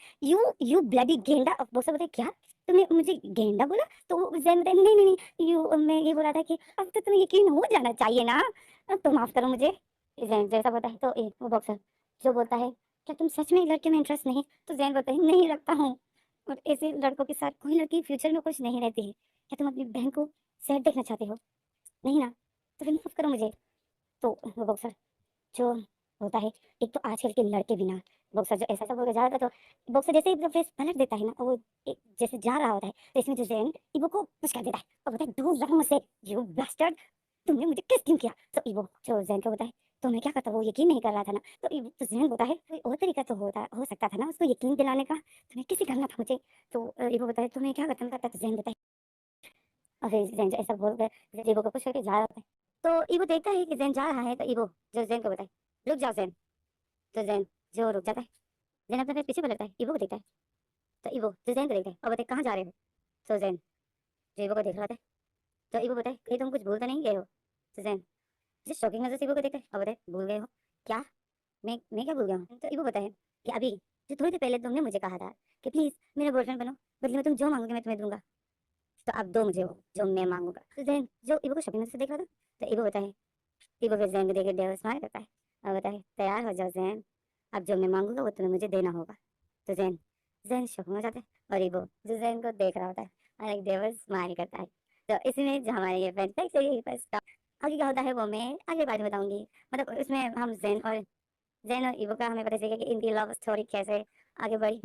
"यू ब्लडी गेंडा!" बॉक्सर बोलता है, "क्या? तुमने मुझे गेंडा बोला?" तो ज़ैन बोलता है, "नहीं, नहीं, नहीं, मैं ये बोल रहा था कि अब तो तुम्हें यकीन हो जाना चाहिए ना, तो माफ़ करो मुझे।" ज़ैन जैसा बोलता है तो वो बॉक्सर जो बोलता है, "क्या तुम सच में लड़कियों में इंटरेस्ट नहीं?" तो ज़ैन बोलता है, "नहीं रखता हूँ और ऐसे लड़कों के साथ कोई लड़की फ्यूचर में खुश नहीं रहती है। क्या तुम अपनी बहन को सैड देखना चाहते हो? नहीं ना? तो फिर माफ़ करो मुझे।" तो वो बॉक्सर जो होता है, एक तो आजकल के लड़के भी ना बॉक्सर जो ऐसा-ऐसा बोल के जा रहा था, तो बॉक्सर जैसे ही अपना फेस पलट देता है ना, वो एक जैसे जा रहा होता है, तो इसमें जो ज़ैन ईवो को पुश कर देता है और बोलता है, "दूर रहो मुझसे, यू बास्टर्ड! तुमने मुझे किस क्यों किया?" तो ईवो जो ज़ैन को बोलता है, "तो मैं क्या करता? वो यकीन नहीं कर रहा था ना।" तो ज़ैन बोलता है, "कोई और तरीका तो हो सकता था ना उसको यकीन दिलाने का, तुम्हें कैसे करना था मुझे?" तो ईवो बोलता है, "तो मैं क्या करता करता?" तो ज़ैन बोलता है और फिर ज़ैन जो ऐसा बोलकर ईवो को पुश करके जा रहा होता है। तो ईवो देखता है कि ज़ैन जा रहा है, तो ईवो जो ज़ैन को बोलता है, "रुक जाओ ज़ैन।" तो ज़ैन जो रुक जाता है, ज़ैन अपना फिर पीछे पलटता है, ईवो को देखता है, तो ईवो जो ज़ैन को देखता है और बोलता है, "कहाँ जा रहे हो?" तो ज़ैन जो ईवो को देख रहा था, तो ईवो बोलता है, "कहीं तुम कुछ भूल तो नहीं गए हो?" तो ज़ैन जो शॉकिंग नज़र से ईवो को देखता है और बोलता है, "भूल गए हो? क्या? मैं क्या भूल गया हूँ?" तो ईवो बोलता है कि अभी जो थोड़ी देर पहले तुमने मुझे कहा था कि प्लीज़ मेरा बॉयफ्रेंड बनो, बदले में तुम जो माँगोगे मैं तुम्हें दूँगा, तो अब दो मुझे वो जो मैं माँगूँगा। तो ज़ैन जो ईवो को शॉकिंग नज़र से देख रहा था, तो ईवो बोलता है ईवो फिर ज़ैन को देख के डेविल स्माइल करता है और बोलता है, "तैयार हो जाओ ज़ैन, अब जो मैं माँगूँगा वो तुम्हें मुझे देना होगा।" तो ज़ैन ज़ैन शॉक में हो जाता है और ईवो जो ज़ैन को देख रहा होता है और एक डेविल स्माइल करता है। तो इसी में जो हमारी ये फैंटेसी यहीं पर स्टॉप। आगे क्या होता है वो मैं अगले पार्ट में बताऊँगी। मतलब उसमें हम ज़ैन और ईवो का हमें पता चलेगा कि इनकी लव स्टोरी कैसे आगे बढ़ी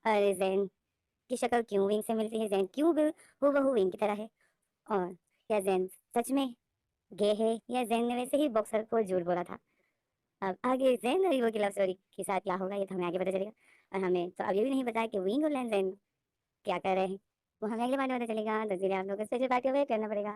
और ज़ैन की शक्ल क्यों विंग से मिलती है, ज़ैन क्यों बिल हूबहू विंग की तरह है और क्या ज़ैन सच में गे है या ज़ैन ने वैसे ही बॉक्सर को झूठ बोला था। अब आगे ज़ैन और ईवो की लव स्टोरी के साथ क्या होगा ये तो हमें आगे पता चलेगा और हमें तो अब ये भी नहीं पता है कि विंग और ज़ैन क्या कर रहे हैं। वो हमें अगले पार्ट में पता चलेगा, तो इसलिए आप लोगों को स्पेशल पार्ट का वेट करना पड़ेगा।